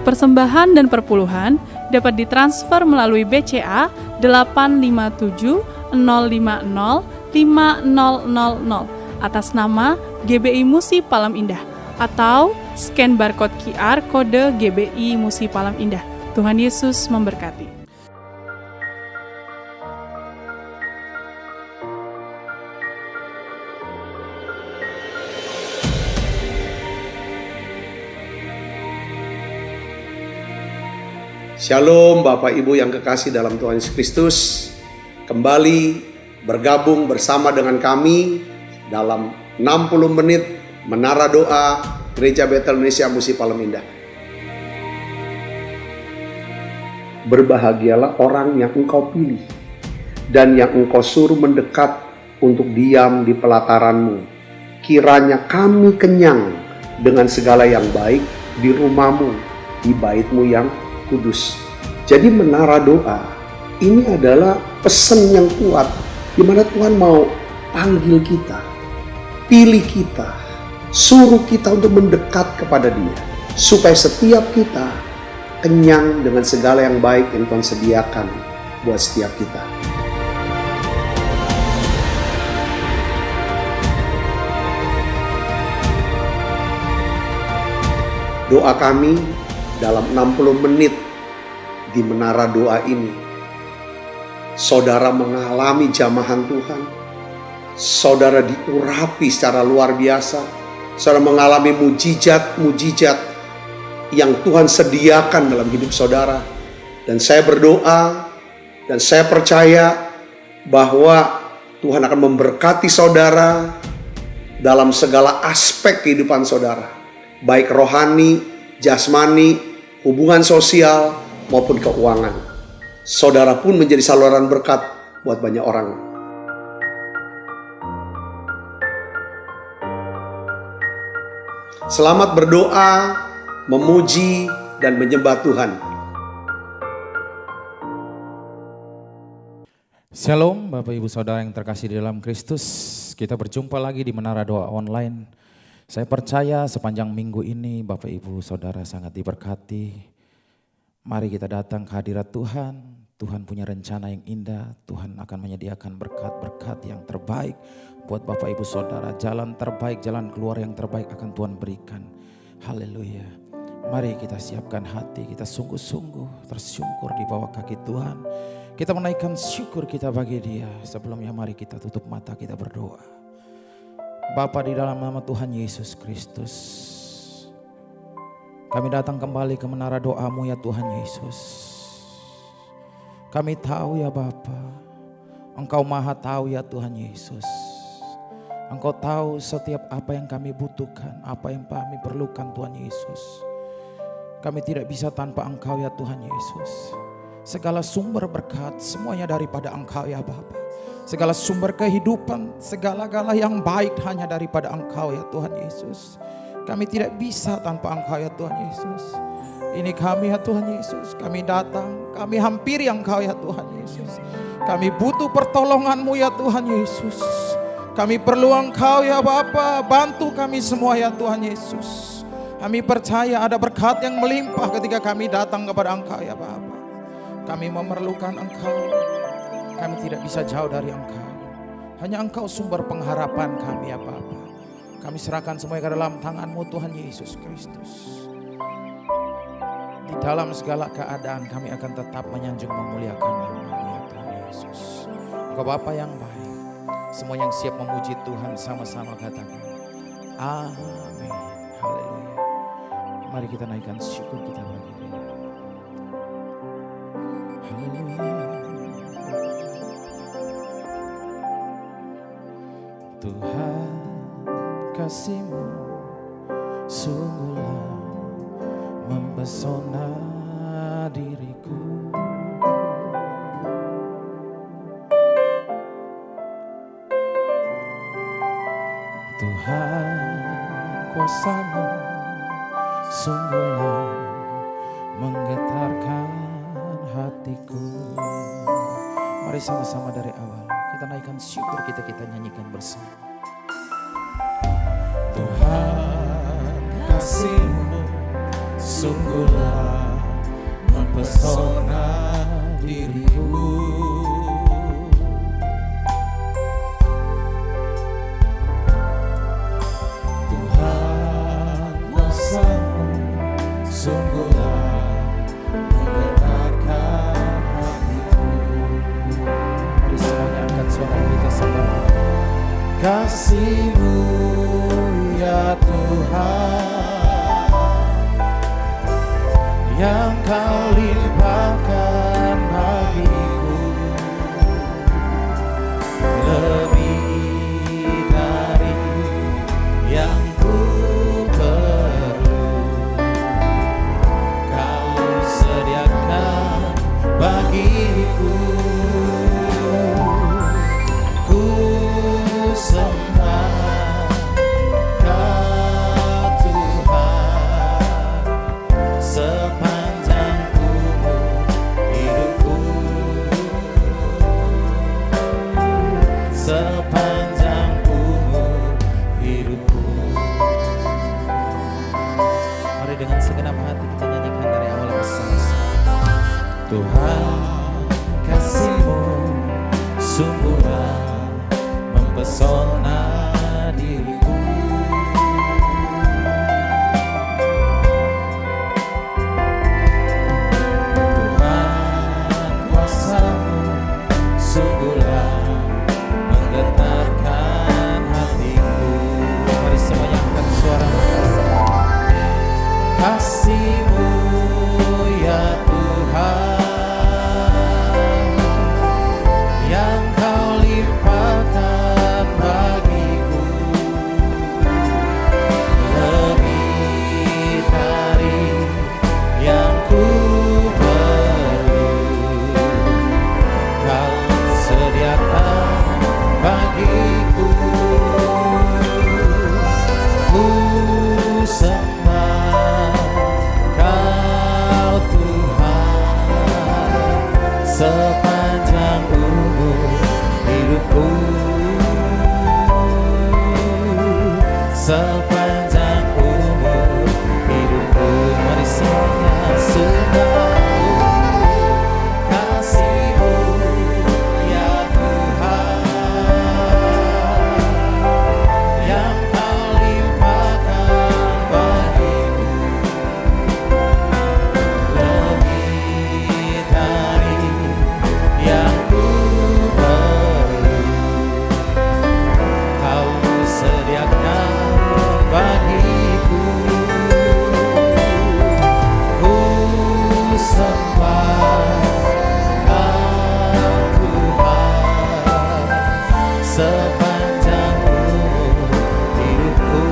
Persembahan dan perpuluhan dapat ditransfer melalui BCA 857 050 5000 atas nama GBI Musi Palem Indah atau scan barcode QR kode GBI Musi Palem Indah. Tuhan Yesus memberkati. Shalom Bapak Ibu yang kekasih dalam Tuhan Yesus Kristus. Kembali bergabung bersama dengan kami dalam 60 menit Menara Doa Gereja Betel Indonesia Musi Palem Indah. Berbahagialah orang yang engkau pilih dan yang engkau suruh mendekat untuk diam di pelataranmu. Kiranya kami kenyang dengan segala yang baik di rumahmu, di baitmu yang kudus. Jadi menara doa ini adalah pesan yang kuat di mana Tuhan mau panggil kita, pilih kita, suruh kita untuk mendekat kepada Dia supaya setiap kita kenyang dengan segala yang baik yang Tuhan sediakan buat setiap kita. Doa kami dalam 60 menit di menara doa ini, saudara mengalami jamahan Tuhan, saudara diurapi secara luar biasa, saudara mengalami mujizat-mujizat yang Tuhan sediakan dalam hidup saudara. Dan saya berdoa dan saya percaya bahwa Tuhan akan memberkati saudara dalam segala aspek kehidupan saudara, baik rohani, jasmani, hubungan sosial maupun keuangan. Saudara pun menjadi saluran berkat buat banyak orang. Selamat berdoa, memuji, dan menyembah Tuhan. Shalom Bapak Ibu Saudara yang terkasih di dalam Kristus. Kita berjumpa lagi di Menara Doa Online. Saya percaya sepanjang minggu ini Bapak Ibu Saudara sangat diberkati. Mari kita datang ke hadirat Tuhan. Tuhan punya rencana yang indah. Tuhan akan menyediakan berkat-berkat yang terbaik buat Bapak Ibu Saudara. Jalan terbaik, jalan keluar yang terbaik akan Tuhan berikan. Haleluya. Mari kita siapkan hati, kita sungguh-sungguh tersungkur di bawah kaki Tuhan. Kita menaikkan syukur kita bagi Dia. Sebelumnya mari kita tutup mata, kita berdoa. Bapa, di dalam nama Tuhan Yesus Kristus, kami datang kembali ke menara doa-Mu ya Tuhan Yesus. Kami tahu ya Bapa, Engkau maha tahu ya Tuhan Yesus. Engkau tahu setiap apa yang kami butuhkan, apa yang kami perlukan Tuhan Yesus. Kami tidak bisa tanpa Engkau ya Tuhan Yesus. Segala sumber berkat semuanya daripada Engkau ya Bapa. Segala sumber kehidupan, segala-gala yang baik hanya daripada Engkau ya Tuhan Yesus. Kami tidak bisa tanpa Engkau ya Tuhan Yesus. Ini kami ya Tuhan Yesus, kami datang, kami hampiri Engkau ya Tuhan Yesus. Kami butuh pertolongan-Mu ya Tuhan Yesus. Kami perlu Engkau ya Bapa, bantu kami semua ya Tuhan Yesus. Kami percaya ada berkat yang melimpah ketika kami datang kepada Engkau ya Bapa. Kami memerlukan Engkau. Kami tidak bisa jauh dari Engkau. Hanya Engkau sumber pengharapan kami ya Bapa. Kami serahkan semuanya ke dalam tangan-Mu Tuhan Yesus Kristus. Di dalam segala keadaan kami akan tetap menyanjung memuliakan nama-Mu ya Tuhan Yesus. Engkau Bapa yang baik. Semua yang siap memuji Tuhan sama-sama katakan amin. Haleluya. Mari kita naikkan syukur kita bagi Dia. Haleluya. Tuhan, kasih-Mu sungguhlah mempesona diriku. Tuhan, kuasa-Mu sungguhlah menggetarkan hatiku. Mari sama-sama dari awal kita naikkan syukur kita nyanyikan bersama. Tuhan, kasih-Mu sungguhlah mempesona diriku. Tuhan, kuasa-Mu sungguhlah menggetarkan hatiku. Mari semuanya angkat suara kita sama. Kasih-Mu ya Tuhan, yang Kau limpahkan bagiku, lebih dari yang ku perlu. Kau sediakan bagiku. Ku sembah Kau Tuhan sepanjang umur hidupku, sepanjang umur hidupku. Mari dengan segenap hati kita nyanyikan dari awal ke selesai. Tuhan, kasih-Mu sungguhlah mempesona diriku. Tuhan, kuasa-Mu sungguhlah menggetarkan hatiku. Mari semuanya angkat suara. Kasih-Mu ya Tuhan, yang Kau limpahkan bagiku, lebih dari yang ku perlu. Kau sediakan bagiku. Ku sembah Kau Tuhan sepanjang umur hidupku, sepanjang umur hidupku. Mari semuanya sembah kasih-Mu ya Tuhan, yang Kau limpahkan bagiku, lebih dari yang ku perlu. Kau sediakan bagiku. Ku sembah Kau Tuhan sepanjang umur hidupku,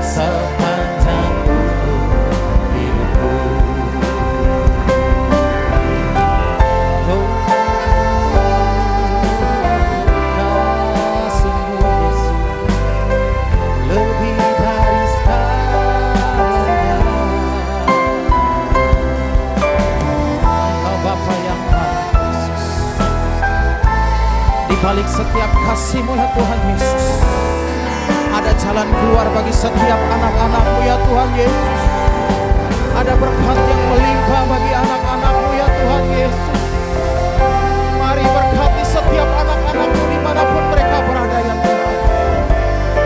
sepanjang umur hidupku. Kau sungguh Yesus, lebih dari segalanya. Engkau Bapa yang baik Yesus. Di balik setiap kasih-Mu ya Tuhan Yesus, ada jalan keluar bagi setiap anak-anak-Mu ya Tuhan Yesus. Ada berkat yang melimpah bagi anak-anak-Mu ya Tuhan Yesus. Mari berkati setiap anak-anak-Mu dimanapun mereka berada ya Tuhan.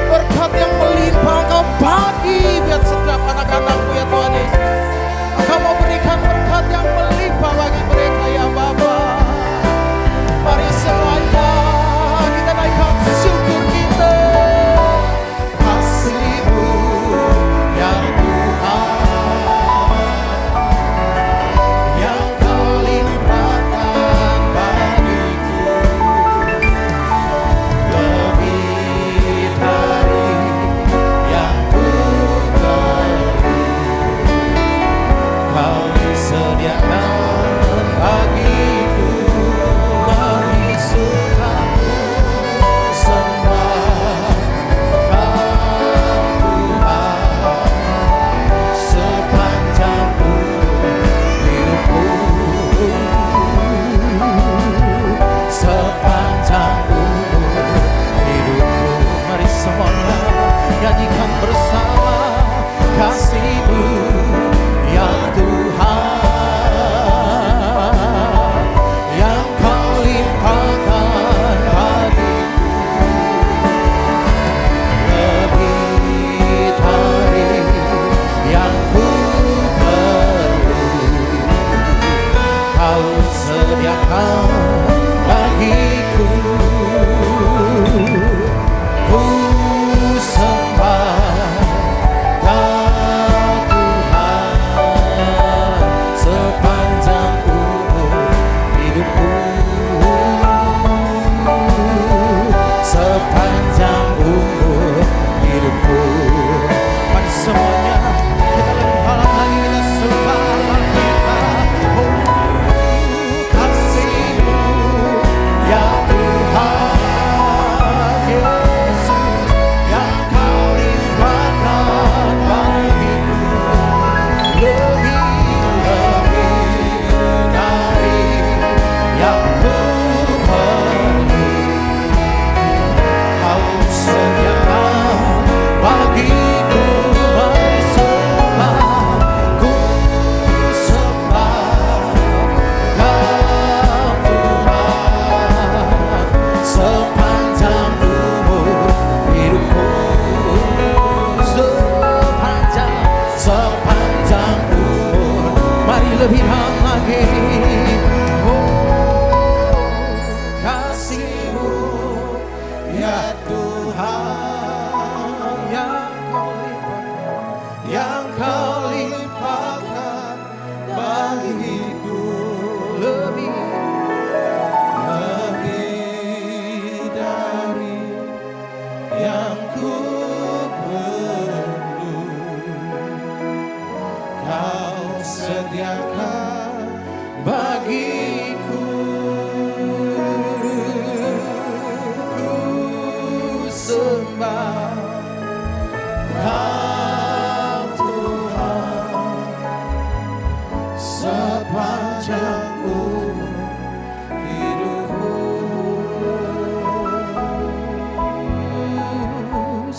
Berkat yang melimpah Engkau bagi buat setiap anak-anak-Mu ya Tuhan Yesus. Engkau mau berikan berkat yang melimpah bagi mereka ya Bapa. Mari semuanya kita naikkan syukur kita. Kasih-Mu ya Tuhan, yang Kau limpahkan bagiku, lebih dari yang ku perlu.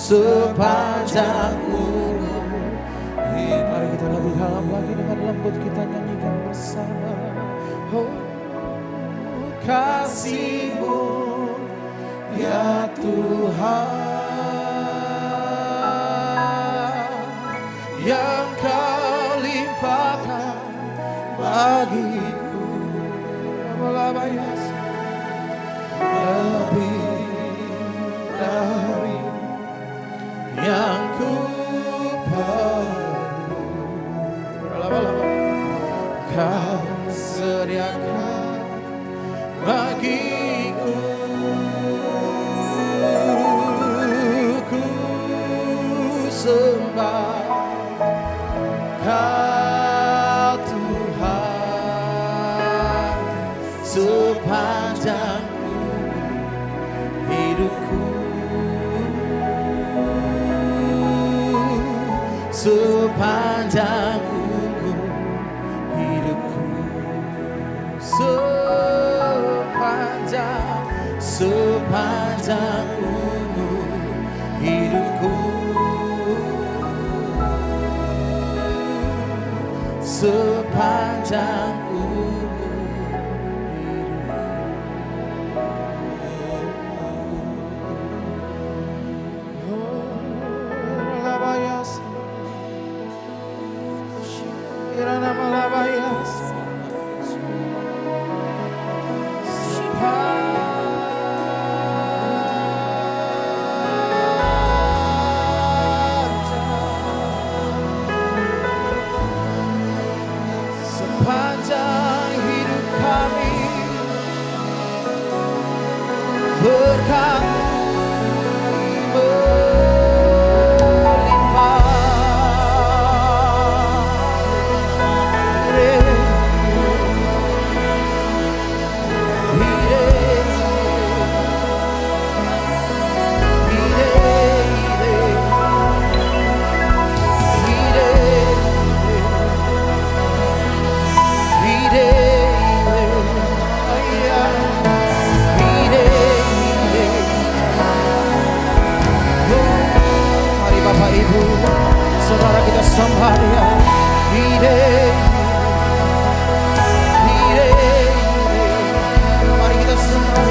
sepanjang umur. Mari kita lebih dalam lagi dengan lembut kita nyanyikan bersama. Oh, kasih-Mu ya Tuhan yang Kau limpahkan bagiku, lebih dari yang ku perlu. Kau sediakan bagiku, ku sembah Kau Tuhan sepanjang hidupku, sepanjang umur hidupku, sepanjang umur hidupku, sepanjang umur hidupku. Labayas, irana malabayas, sepanjang hidup kami berkat saudara kita sembah Dia. Mari kita sembah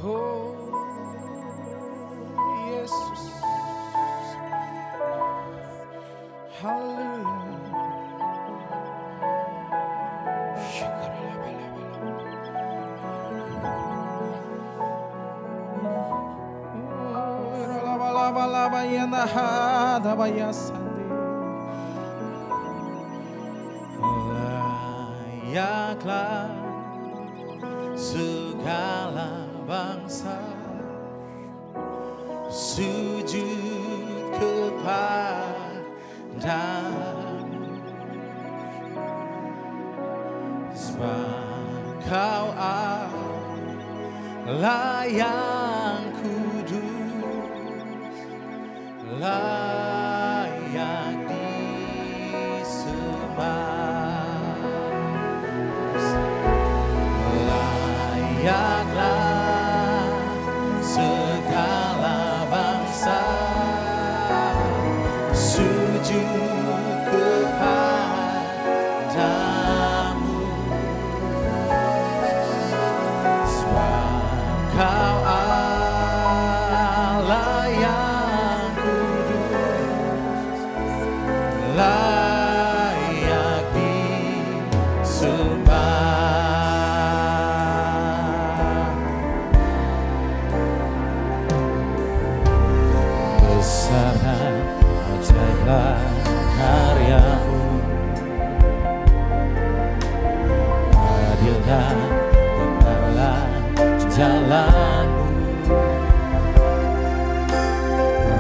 Oh, Yesus. Haleluya. Layaklah segala bangsa sujud kepadamu, sebab Kau Allah yang kudus, layak disembah. Layaklah segala bangsa sujud kepadamu, sebab Kau Allah yang kudus, layak disembah. Besar ajaiblah karyamu, adil dan benarlah jalanmu,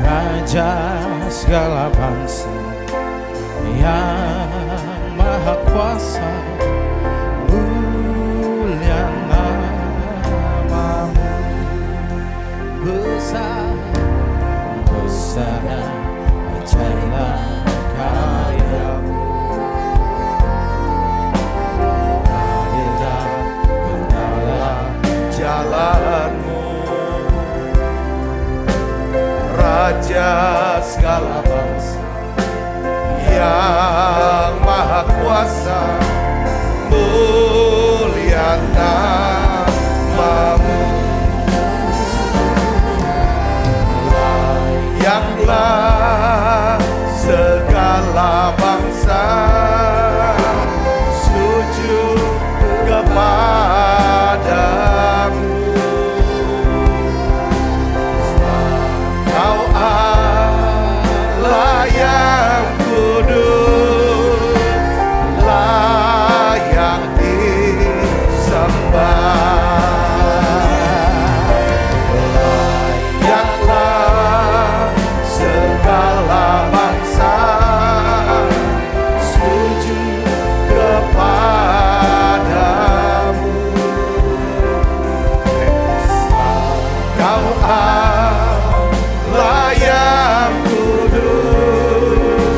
Raja segala bangsa yang maha kuasa, mulia namamu. Besar ajaiblah karyamu, adil dan benarlah jalanmu, Raja segala bangsa yang maha kuasa, mulia namamu. Layaklah segala bangsa sujud kepadamu, Kau Allah yang kudus, layak disembah. Segala bangsa sujud kepadamu, Kau Allah yang kudus,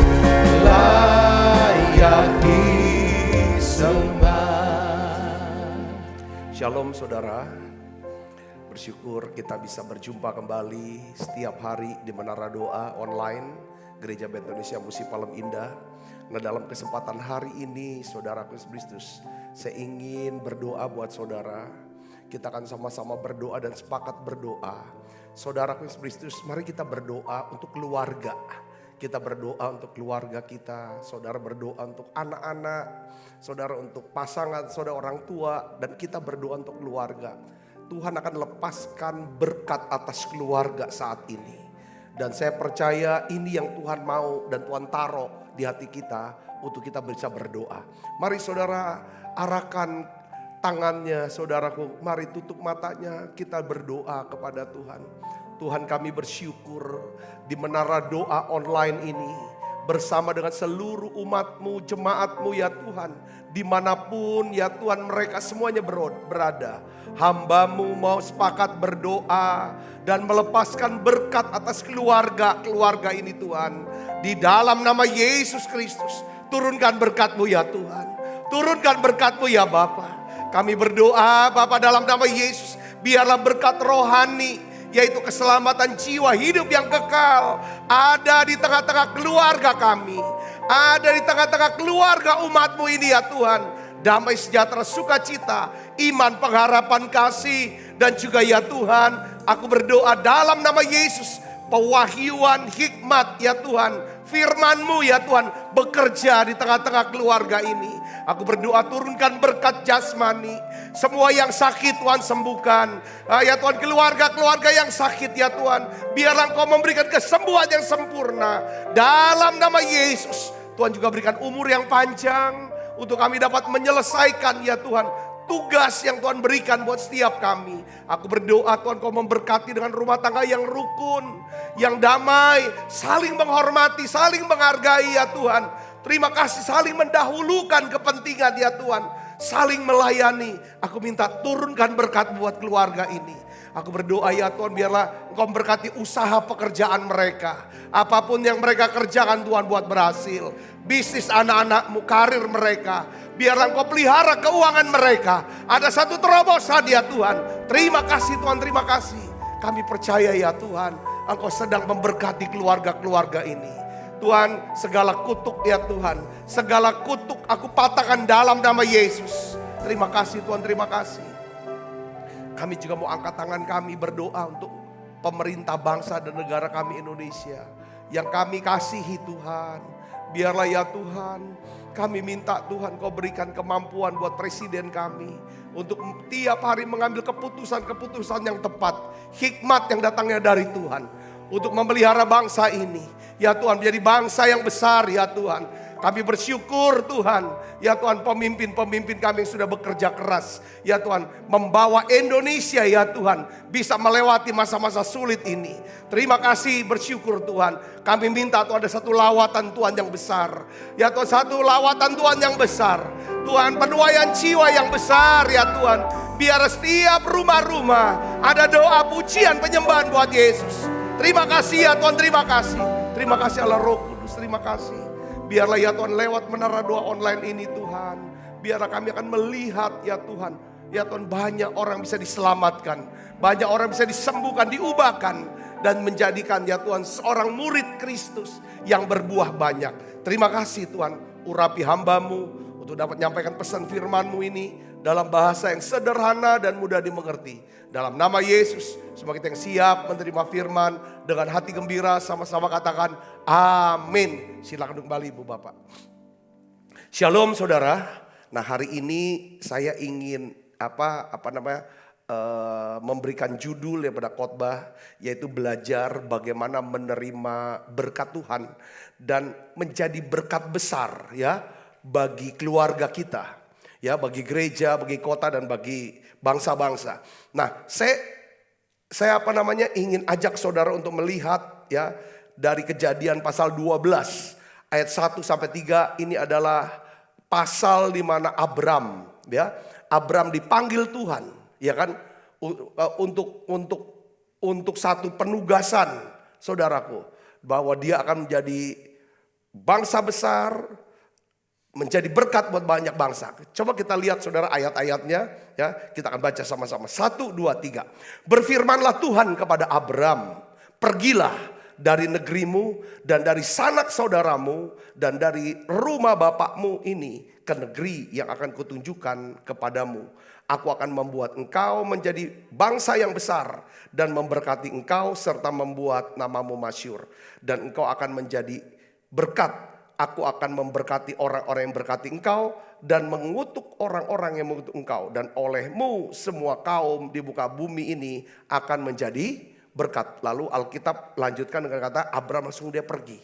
layak disembah. Shalom saudara. Bersyukur kita bisa berjumpa kembali setiap hari di Menara Doa online Gereja Benteng Indonesia Musi Palem Indah. Nah, dalam kesempatan hari ini saudaraku Kristus, saya ingin berdoa buat saudara. Kita akan sama-sama berdoa dan sepakat berdoa. Saudaraku Kristus, mari kita berdoa untuk keluarga. Kita berdoa untuk keluarga kita, saudara berdoa untuk anak-anak, saudara untuk pasangan, saudara orang tua, dan kita berdoa untuk keluarga. Tuhan akan lepaskan berkat atas keluarga saat ini. Dan saya percaya ini yang Tuhan mau dan Tuhan taruh di hati kita untuk kita bisa berdoa. Mari saudara arahkan tangannya saudaraku. Mari tutup matanya, kita berdoa kepada Tuhan. Tuhan, kami bersyukur di Menara Doa online ini bersama dengan seluruh umat-Mu, jemaat-Mu ya Tuhan. Dimanapun ya Tuhan mereka semuanya berada. Hamba-Mu mau sepakat berdoa dan melepaskan berkat atas keluarga ini Tuhan. Di dalam nama Yesus Kristus, turunkan berkat-Mu ya Tuhan. Turunkan berkat-Mu ya Bapa. Kami berdoa Bapa dalam nama Yesus, biarlah berkat rohani, yaitu keselamatan jiwa hidup yang kekal, ada di tengah-tengah keluarga kami. Ada di tengah-tengah keluarga umat-Mu ini ya Tuhan. Damai sejahtera, sukacita, iman, pengharapan, kasih. Dan juga ya Tuhan, aku berdoa dalam nama Yesus, pewahyuan hikmat ya Tuhan, firman-Mu ya Tuhan bekerja di tengah-tengah keluarga ini. Aku berdoa turunkan berkat jasmani, semua yang sakit Tuhan sembuhkan. Ya Tuhan, keluarga-keluarga yang sakit ya Tuhan, biarlah Engkau memberikan kesembuhan yang sempurna. Dalam nama Yesus, Tuhan juga berikan umur yang panjang untuk kami dapat menyelesaikan ya Tuhan tugas yang Tuhan berikan buat setiap kami. Aku berdoa Tuhan Kau memberkati dengan rumah tangga yang rukun, yang damai, saling menghormati, saling menghargai ya Tuhan. Terima kasih, saling mendahulukan kepentingan ya Tuhan, saling melayani. Aku minta turunkan berkat buat keluarga ini. Aku berdoa ya Tuhan, biarlah Engkau memberkati usaha pekerjaan mereka. Apapun yang mereka kerjakan Tuhan buat berhasil. Bisnis anak-anak-Mu, karir mereka. Biarlah Engkau pelihara keuangan mereka. Ada satu terobosan ya Tuhan. Terima kasih Tuhan, terima kasih. Kami percaya ya Tuhan, Engkau sedang memberkati keluarga-keluarga ini. Tuhan, segala kutuk ya Tuhan, segala kutuk aku patahkan dalam nama Yesus. Terima kasih Tuhan, terima kasih. Kami juga mau angkat tangan kami berdoa untuk pemerintah bangsa dan negara kami Indonesia. Yang kami kasihi Tuhan. Biarlah ya Tuhan, kami minta Tuhan Kau berikan kemampuan buat presiden kami. Untuk tiap hari mengambil keputusan-keputusan yang tepat. Hikmat yang datangnya dari Tuhan. Untuk memelihara bangsa ini. Ya Tuhan, menjadi bangsa yang besar ya Tuhan. Kami bersyukur Tuhan, ya Tuhan, pemimpin-pemimpin kami yang sudah bekerja keras, ya Tuhan, membawa Indonesia ya Tuhan bisa melewati masa-masa sulit ini. Terima kasih, bersyukur Tuhan. Kami minta Tuhan ada satu lawatan Tuhan yang besar, ya Tuhan, satu lawatan Tuhan yang besar. Tuhan, penuaian jiwa yang besar ya Tuhan. Biar setiap rumah-rumah ada doa pujian penyembahan buat Yesus. Terima kasih ya Tuhan, terima kasih. Terima kasih Allah Roh Kudus, terima kasih. Biarlah ya Tuhan lewat menara doa online ini Tuhan. Biarlah kami akan melihat ya Tuhan. Ya Tuhan, banyak orang bisa diselamatkan. Banyak orang bisa disembuhkan, diubahkan. Dan menjadikan ya Tuhan seorang murid Kristus yang berbuah banyak. Terima kasih Tuhan, urapi hamba-Mu untuk dapat menyampaikan pesan firman-Mu ini dalam bahasa yang sederhana dan mudah dimengerti. Dalam nama Yesus, semua kita yang siap menerima firman dengan hati gembira sama-sama katakan amin. Silakan kembali Ibu Bapak. Shalom saudara. Nah hari ini saya ingin memberikan judul daripada khotbah, yaitu belajar bagaimana menerima berkat Tuhan dan menjadi berkat besar ya bagi keluarga kita. Ya, bagi gereja, bagi kota dan bagi bangsa-bangsa. Nah, saya ingin ajak saudara untuk melihat ya dari Kejadian pasal 12 ayat 1 sampai 3. Ini adalah pasal di mana Abram dipanggil Tuhan, ya kan, untuk satu penugasan, saudaraku, bahwa dia akan menjadi bangsa besar, menjadi berkat buat banyak bangsa. Coba kita lihat saudara ayat-ayatnya ya. Kita akan baca sama-sama. 1, 2, 3. Berfirmanlah Tuhan kepada Abram, pergilah dari negerimu dan dari sanak saudaramu dan dari rumah bapakmu ini ke negeri yang akan kutunjukkan kepadamu. Aku akan membuat engkau menjadi bangsa yang besar dan memberkati engkau serta membuat namamu masyhur. Dan engkau akan menjadi berkat. Aku akan memberkati orang-orang yang berkati engkau dan mengutuk orang-orang yang mengutuk engkau. Dan olehmu semua kaum di muka bumi ini akan menjadi berkat. Lalu Alkitab lanjutkan dengan kata Abram langsung dia pergi.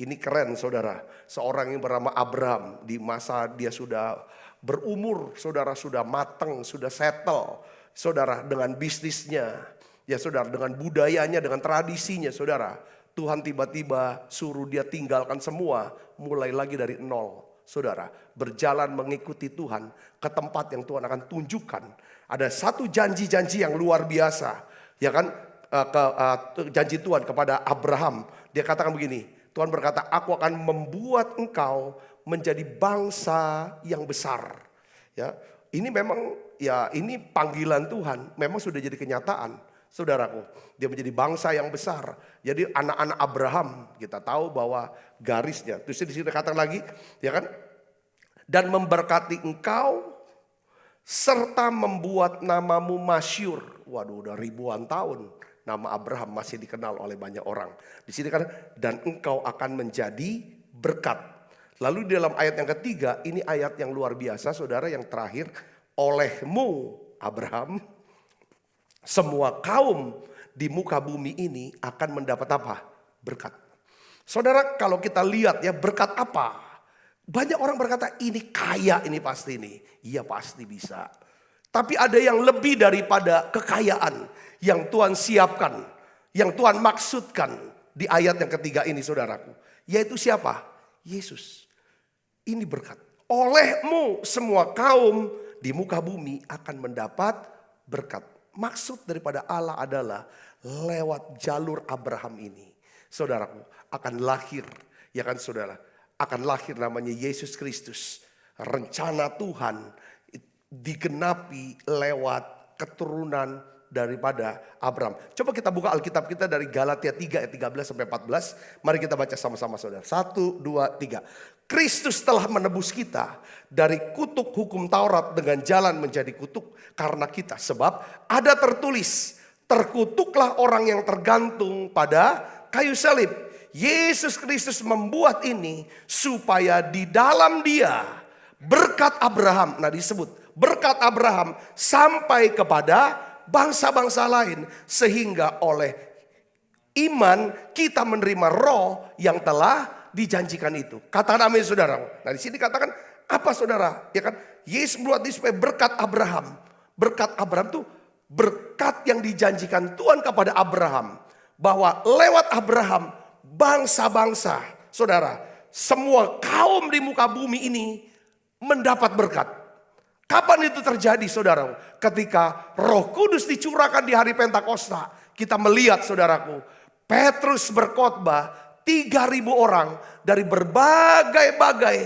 Ini keren saudara. Seorang yang bernama Abram di masa dia sudah berumur, saudara sudah matang, sudah settle. Saudara dengan bisnisnya, ya saudara dengan budayanya, dengan tradisinya saudara. Tuhan tiba-tiba suruh dia tinggalkan semua, mulai lagi dari nol. Saudara, berjalan mengikuti Tuhan ke tempat yang Tuhan akan tunjukkan. Ada satu janji-janji yang luar biasa, ya kan? Janji Tuhan kepada Abraham. Dia katakan begini, Tuhan berkata, aku akan membuat engkau menjadi bangsa yang besar. Ya, ini memang ya ini panggilan Tuhan, memang sudah jadi kenyataan. Saudaraku, dia menjadi bangsa yang besar. Jadi anak-anak Abraham, kita tahu bahwa garisnya. Terus di sini katakan lagi, ya kan? Dan memberkati engkau serta membuat namamu masyhur. Waduh, udah ribuan tahun nama Abraham masih dikenal oleh banyak orang. Di sini kan, dan engkau akan menjadi berkat. Lalu di dalam ayat yang ketiga, ini ayat yang luar biasa, saudara, yang terakhir, olehmu Abraham, semua kaum di muka bumi ini akan mendapat apa? Berkat. Saudara, kalau kita lihat ya, berkat apa? Banyak orang berkata ini kaya, ini pasti nih. Iya pasti bisa. Tapi ada yang lebih daripada kekayaan yang Tuhan siapkan, yang Tuhan maksudkan di ayat yang ketiga ini, saudaraku. Yaitu siapa? Yesus. Ini berkat. Olehmu semua kaum di muka bumi akan mendapat berkat. Maksud daripada Allah adalah lewat jalur Abraham ini, saudaraku, akan lahir, ya kan saudara, akan lahir namanya Yesus Kristus. Rencana Tuhan digenapi lewat keturunan daripada Abraham. Coba kita buka Alkitab kita dari Galatia 3 ayat 13 sampai 14. Mari kita baca sama-sama, saudara. 1, 2, 3. Kristus telah menebus kita dari kutuk hukum Taurat dengan jalan menjadi kutuk karena kita. Sebab ada tertulis, terkutuklah orang yang tergantung pada kayu salib. Yesus Kristus membuat ini supaya di dalam dia berkat Abraham. Nah, disebut berkat Abraham sampai kepada bangsa-bangsa lain. Sehingga oleh iman kita menerima roh yang telah dijanjikan itu. Katakan amin, saudara. Nah, di sini katakan apa, saudara? Ya kan? Yesus buat ini supaya berkat Abraham. Berkat Abraham itu berkat yang dijanjikan Tuhan kepada Abraham. Bahwa lewat Abraham bangsa-bangsa, saudara, semua kaum di muka bumi ini mendapat berkat. Kapan itu terjadi, saudara? Ketika Roh Kudus dicurahkan di hari Pentakosta. Kita melihat, saudaraku, Petrus berkhotbah, 3.000 orang dari berbagai-bagai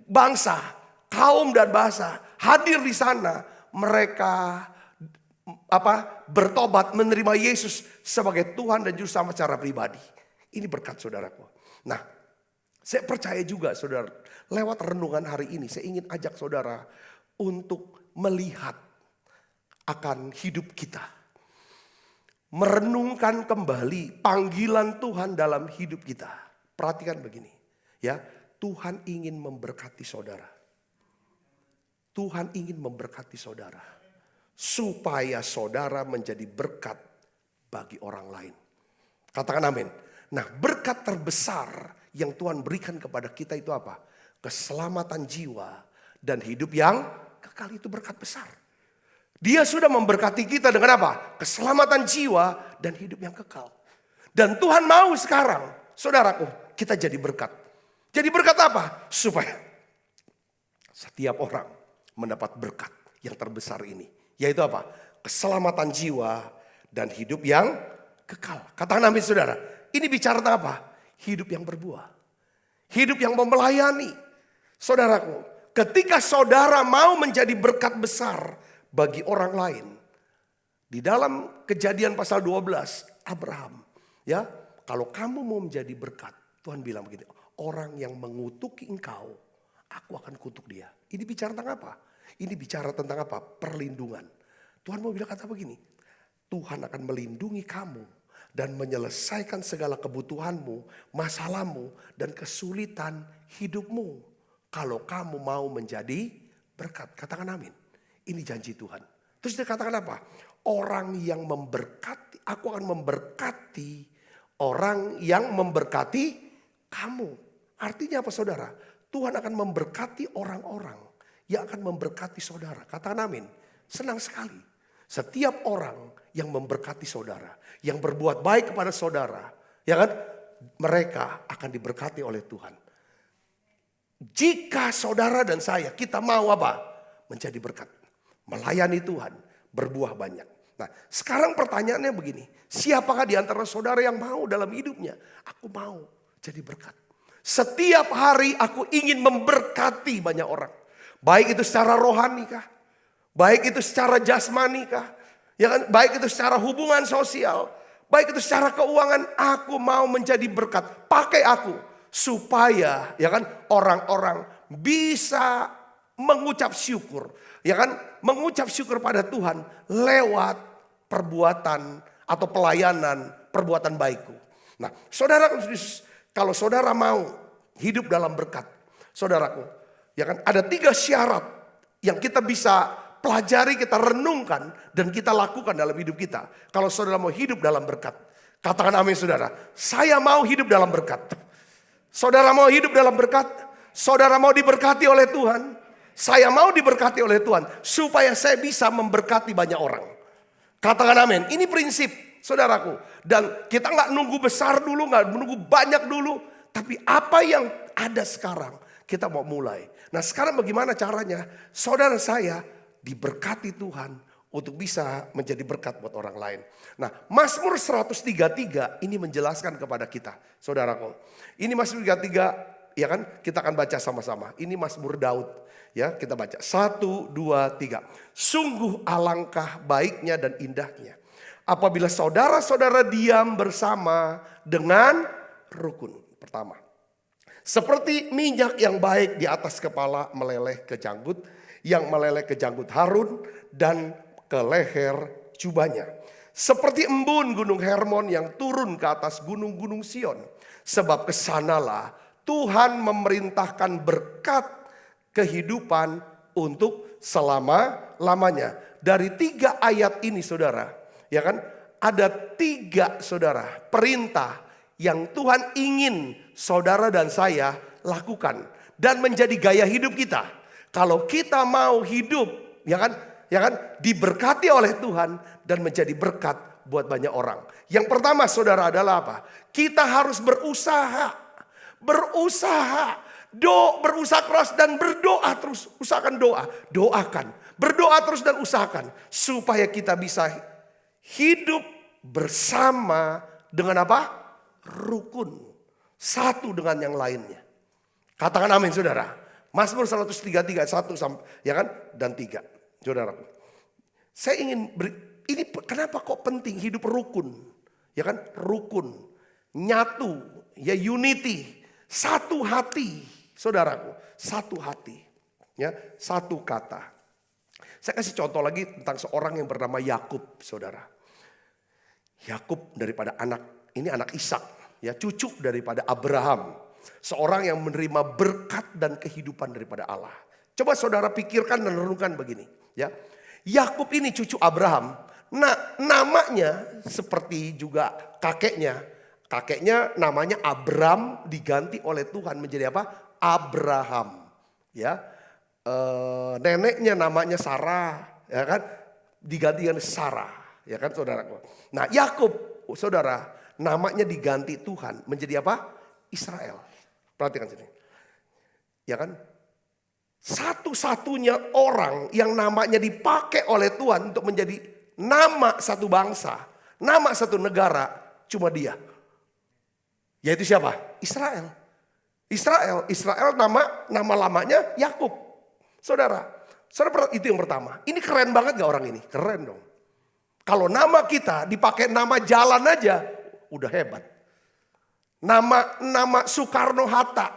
bangsa, kaum dan bahasa hadir di sana. Mereka bertobat, menerima Yesus sebagai Tuhan dan Juru Selamat secara pribadi. Ini berkat, saudaraku. Nah, saya percaya juga, saudara, lewat renungan hari ini saya ingin ajak saudara untuk melihat akan hidup kita. Merenungkan kembali panggilan Tuhan dalam hidup kita. Perhatikan begini, ya, Tuhan ingin memberkati saudara. Tuhan ingin memberkati saudara supaya saudara menjadi berkat bagi orang lain. Katakan amin. Nah, berkat terbesar yang Tuhan berikan kepada kita itu apa? Keselamatan jiwa dan hidup yang kekal, itu berkat besar. Dia sudah memberkati kita dengan apa? Keselamatan jiwa dan hidup yang kekal. Dan Tuhan mau sekarang, saudaraku, kita jadi berkat. Jadi berkat apa? Supaya setiap orang mendapat berkat yang terbesar ini. Yaitu apa? Keselamatan jiwa dan hidup yang kekal. Katakan amin, saudara. Ini bicara tentang apa? Hidup yang berbuah. Hidup yang melayani. Saudaraku, ketika saudara mau menjadi berkat besar bagi orang lain. Di dalam Kejadian pasal 12, Abraham, ya, kalau kamu mau menjadi berkat, Tuhan bilang begini, orang yang mengutuki engkau, aku akan kutuk dia. Ini bicara tentang apa? Ini bicara tentang apa? Perlindungan. Tuhan mau bilang kata begini, Tuhan akan melindungi kamu dan menyelesaikan segala kebutuhanmu, masalahmu, dan kesulitan hidupmu. Kalau kamu mau menjadi berkat. Katakan amin. Ini janji Tuhan. Terus dia katakan apa? Orang yang memberkati, aku akan memberkati orang yang memberkati kamu. Artinya apa, saudara? Tuhan akan memberkati orang-orang yang akan memberkati saudara. Katakan amin. Senang sekali. Setiap orang yang memberkati saudara, yang berbuat baik kepada saudara, ya kan? mereka akan diberkati oleh Tuhan. Jika saudara dan saya, kita mau apa? Menjadi berkat. Melayani Tuhan, berbuah banyak. Nah, sekarang pertanyaannya begini. Siapakah di antara saudara yang mau dalam hidupnya? Aku mau jadi berkat. Setiap hari aku ingin memberkati banyak orang. Baik itu secara rohani kah? Baik itu secara jasmani kah? Ya kan? Baik itu secara hubungan sosial. Baik itu secara keuangan. Aku mau menjadi berkat. Pakai aku. Supaya ya kan orang-orang bisa mengucap syukur. Ya kan? Mengucap syukur pada Tuhan lewat perbuatan atau pelayanan, perbuatan baikku. Nah, saudara, kalau saudara mau hidup dalam berkat, saudaraku, ya kan ada 3 syarat yang kita bisa pelajari, kita renungkan, dan kita lakukan dalam hidup kita. Kalau saudara mau hidup dalam berkat, katakan amin saudara. Saya mau hidup dalam berkat. Saudara mau hidup dalam berkat, saudara mau diberkati oleh Tuhan. Saya mau diberkati oleh Tuhan supaya saya bisa memberkati banyak orang. Katakan amin. Ini prinsip saudaraku. Dan kita nggak nunggu besar dulu, nggak nunggu banyak dulu. Tapi apa yang ada sekarang kita mau mulai. Nah sekarang bagaimana caranya? Saudara saya diberkati Tuhan untuk bisa menjadi berkat buat orang lain. Nah Mazmur 133 ini menjelaskan kepada kita. Saudaraku. Ini Mazmur 133 ya kan kita akan baca sama-sama. Ini Mazmur Daud. Ya, kita baca 1, 2, 3. Sungguh alangkah baiknya dan indahnya apabila saudara-saudara diam bersama dengan rukun. Pertama, seperti minyak yang baik di atas kepala meleleh ke janggut, yang meleleh ke janggut Harun dan ke leher jubahnya. Seperti embun gunung Hermon yang turun ke atas gunung-gunung Sion. Sebab kesanalah Tuhan memerintahkan berkat kehidupan untuk selama-lamanya. Dari 3 ayat ini saudara, ya kan? Ada 3 saudara perintah yang Tuhan ingin saudara dan saya lakukan dan menjadi gaya hidup kita. Kalau kita mau hidup, ya kan? Diberkati oleh Tuhan dan menjadi berkat buat banyak orang. Yang pertama saudara adalah apa? Kita harus berusaha. Berusaha keras dan berdoa terus. Usahakan doa. Doakan. Berdoa terus dan usahakan. Supaya kita bisa hidup bersama dengan apa? Rukun. Satu dengan yang lainnya. Katakan amin saudara. Mazmur 133, 1 ya kan? Dan 3. Saudaraku. Saya ingin ini kenapa kok penting hidup rukun? Ya kan? Rukun. Nyatu. Ya unity. Satu hati. Saudaraku, satu hati, ya, satu kata. Saya kasih contoh lagi tentang seorang yang bernama Yakub, saudara. Yakub daripada ini anak Ishak, ya, cucu daripada Abraham. Seorang yang menerima berkat dan kehidupan daripada Allah. Coba saudara pikirkan dan renungkan begini, ya. Yakub ini cucu Abraham. Nah, namanya seperti juga kakeknya. Kakeknya namanya Abram diganti oleh Tuhan menjadi apa? Abraham, ya, neneknya namanya Sarah, ya kan, diganti dengan Sarah, ya kan, saudara. Nah, Yakub, saudara, namanya diganti Tuhan menjadi apa? Israel. Perhatikan sini, ya kan, satu-satunya orang yang namanya dipakai oleh Tuhan untuk menjadi nama satu bangsa, nama satu negara, cuma dia, yaitu siapa? Israel. Israel nama lamanya Yakub. Saudara itu yang pertama. Ini keren banget gak orang ini? Keren dong. Kalau nama kita dipakai nama jalan aja udah hebat. Nama Soekarno-Hatta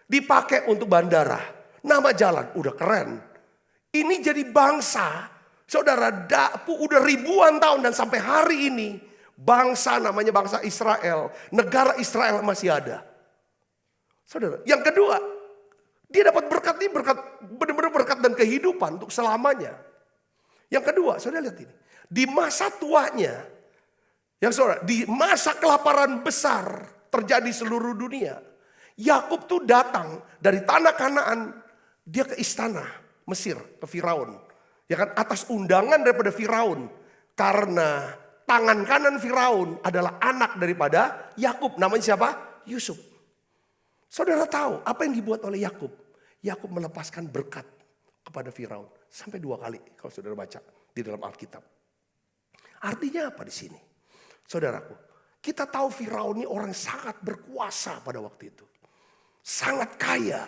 dipakai untuk bandara. Nama jalan udah keren. Ini jadi bangsa. Saudara, udah ribuan tahun dan sampai hari ini bangsa namanya bangsa Israel. Negara Israel masih ada. Saudara, yang kedua, dia dapat berkat ini, benar-benar berkat dan kehidupan untuk selamanya. Yang kedua, saudara lihat ini. Di masa tuanya, yang saudara, di masa kelaparan besar terjadi seluruh dunia. Yakub tuh datang dari tanah Kanaan, dia ke istana Mesir, ke Firaun. Ya kan, atas undangan daripada Firaun. Karena tangan kanan Firaun adalah anak daripada Yakub, namanya siapa? Yusuf. Saudara tahu apa yang dibuat oleh Yakub? Yakub melepaskan berkat kepada Firaun sampai 2 kali kalau saudara baca di dalam Alkitab. Artinya apa di sini? Saudaraku, kita tahu Firaun ini orang sangat berkuasa pada waktu itu. Sangat kaya.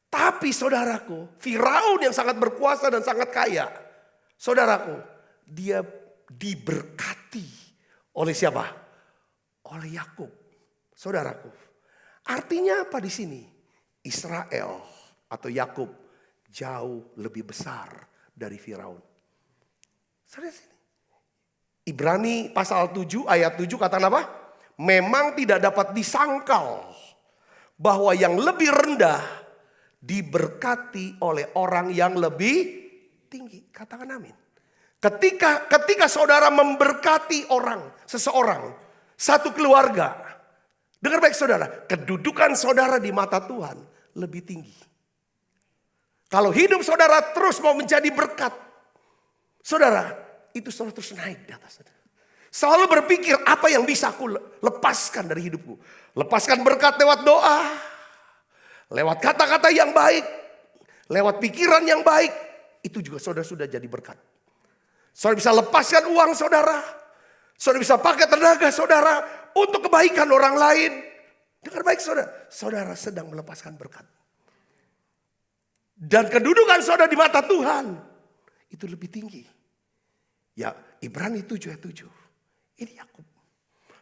Tapi saudaraku, Firaun yang sangat berkuasa dan sangat kaya. Saudaraku, dia diberkati oleh siapa? Oleh Yakub. Saudaraku, artinya apa di sini? Israel atau Yakub jauh lebih besar dari Firaun. Saudara sini. Ibrani pasal 7 ayat 7 kata apa? Memang tidak dapat disangkal bahwa yang lebih rendah diberkati oleh orang yang lebih tinggi. Katakan amin. Ketika saudara memberkati seseorang, satu keluarga. Dengar baik saudara, kedudukan saudara di mata Tuhan lebih tinggi. Kalau hidup saudara terus mau menjadi berkat, saudara, itu selalu terus naik di atas. Selalu berpikir apa yang bisa aku lepaskan dari hidupku. Lepaskan berkat lewat doa. Lewat kata-kata yang baik. Lewat pikiran yang baik. Itu juga saudara sudah jadi berkat. Saudara bisa lepaskan uang saudara. Saudara bisa pakai tenaga saudara untuk kebaikan orang lain. Dengar baik saudara. Saudara sedang melepaskan berkat. Dan kedudukan saudara di mata Tuhan itu lebih tinggi. Ya, Ibrani 7 ayat 7. Ini Yakub.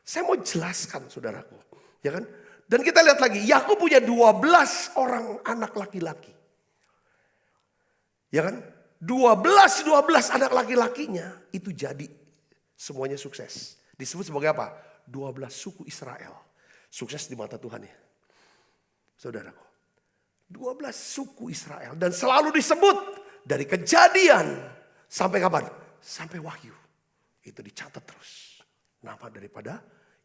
Saya mau jelaskan saudaraku. Ya kan? Dan kita lihat lagi, Yakub punya 12 orang anak laki-laki. Ya kan? 12 anak laki-lakinya itu jadi semuanya sukses. Disebut sebagai apa? 12 suku Israel. Sukses di mata Tuhan ya. Saudaraku. 12 suku Israel. Dan selalu disebut dari Kejadian sampai kapan? Sampai Wahyu. Itu dicatat terus. Nama daripada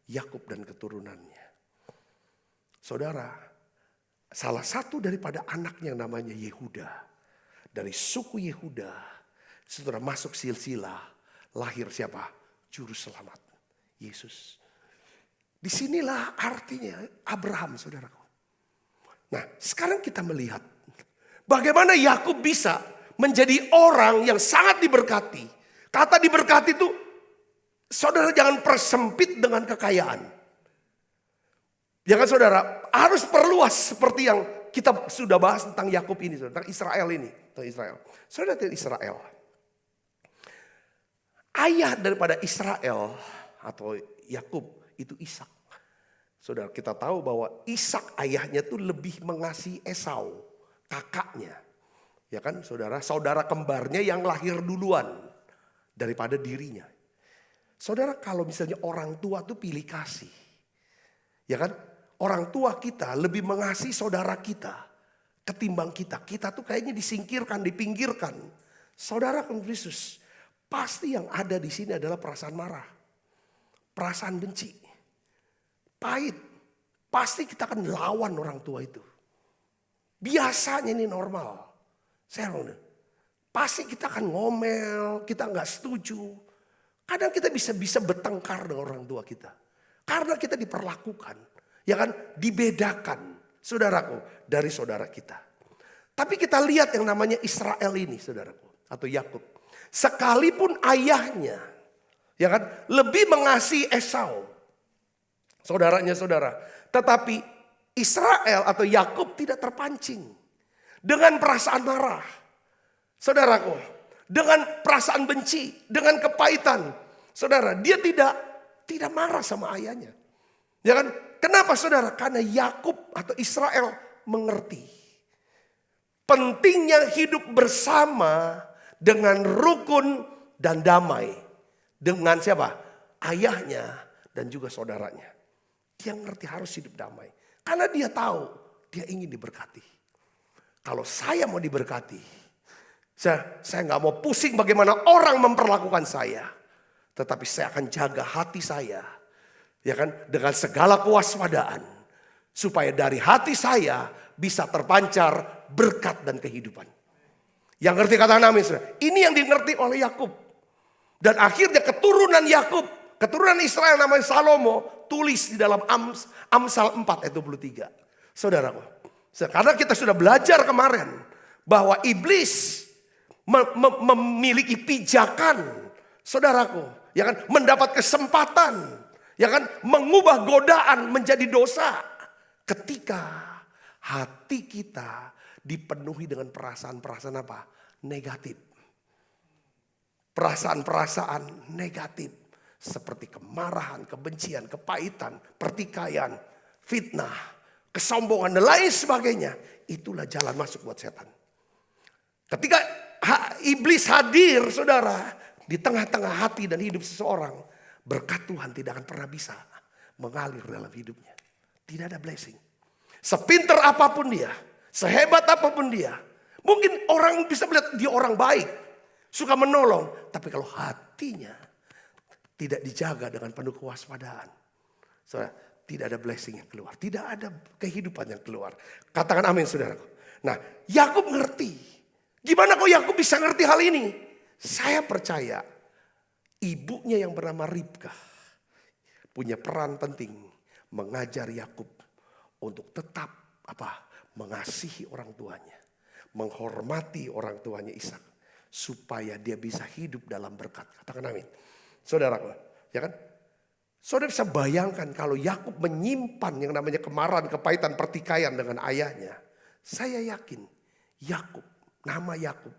Yakub dan keturunannya. Saudara, salah satu daripada anaknya namanya Yehuda. Dari suku Yehuda, saudara masuk silsilah, lahir siapa? Juru selamat, Yesus. Disinilah artinya Abraham, saudaraku. Nah, sekarang kita melihat bagaimana Yakub bisa menjadi orang yang sangat diberkati. Kata diberkati itu, saudara jangan persempit dengan kekayaan. Ya kan saudara, harus perluas seperti yang kita sudah bahas tentang Yakub ini, tentang Israel ini. Tentang Israel. Saudara lihat Israel. Ayah daripada Israel atau Yakub itu Ishak. Saudara kita tahu bahwa Ishak ayahnya tuh lebih mengasihi Esau, kakaknya. Ya kan saudara, saudara kembarnya yang lahir duluan daripada dirinya. Saudara kalau misalnya orang tua tuh pilih kasih. Ya kan? Orang tua kita lebih mengasihi saudara kita ketimbang kita. Kita tuh kayaknya disingkirkan, dipinggirkan. Saudara Kristus, pasti yang ada di sini adalah perasaan marah. Perasaan benci. Pahit. Pasti kita akan lawan orang tua itu. Biasanya ini normal. Pasti kita akan ngomel, kita nggak setuju. Kadang kita bisa bertengkar dengan orang tua kita. Karena kita diperlakukan. Ya kan, dibedakan saudaraku dari saudara kita. Tapi kita lihat yang namanya Israel ini saudaraku atau Yakub. Sekalipun ayahnya ya kan lebih mengasihi Esau. Saudaranya saudara. Tetapi Israel atau Yakub tidak terpancing dengan perasaan marah. Saudaraku, dengan perasaan benci, dengan kepahitan. Saudara, dia tidak marah sama ayahnya. Ya kan? Kenapa saudara? Karena Yakub atau Israel mengerti pentingnya hidup bersama dengan rukun dan damai. Dengan siapa? Ayahnya dan juga saudaranya. Dia ngerti harus hidup damai. Karena dia tahu dia ingin diberkati. Kalau saya mau diberkati, saya nggak mau pusing bagaimana orang memperlakukan saya. Tetapi saya akan jaga hati saya. Ya kan, dengan segala kewaspadaan supaya dari hati saya bisa terpancar berkat dan kehidupan. Yang ngerti kata amin, saudara. Ini yang dimengerti oleh Yakub. Dan akhirnya keturunan Yakub keturunan Israel namanya Salomo, tulis di dalam Amsal 4 ayat 23. Saudaraku, karena kita sudah belajar kemarin bahwa iblis memiliki pijakan, saudaraku, ya kan, mendapat kesempatan, ya kan, mengubah godaan menjadi dosa ketika hati kita dipenuhi dengan perasaan-perasaan apa? Negatif. Perasaan-perasaan negatif seperti kemarahan, kebencian, kepahitan, pertikaian, fitnah, kesombongan dan lain sebagainya. Itulah jalan masuk buat setan. Ketika iblis hadir, saudara, di tengah-tengah hati dan hidup seseorang, berkat Tuhan tidak akan pernah bisa mengalir dalam hidupnya. Tidak ada blessing. Sepinter apapun dia, sehebat apapun dia, mungkin orang bisa melihat dia orang baik, suka menolong, tapi kalau hatinya tidak dijaga dengan penuh kewaspadaan, saudara, tidak ada blessing yang keluar, tidak ada kehidupan yang keluar. Katakan amin, saudaraku. Nah, Yakub ngerti. Gimana kok Yakub bisa ngerti hal ini? Saya percaya ibunya yang bernama Ribkah punya peran penting mengajar Yakub untuk tetap mengasihi orang tuanya, menghormati orang tuanya Ishak, supaya dia bisa hidup dalam berkat. Katakan amin. Saudaraku, ya kan? Saudara bisa bayangkan kalau Yakub menyimpan yang namanya kemarahan, kepahitan, pertikaian dengan ayahnya. Saya yakin Yakub, nama Yakub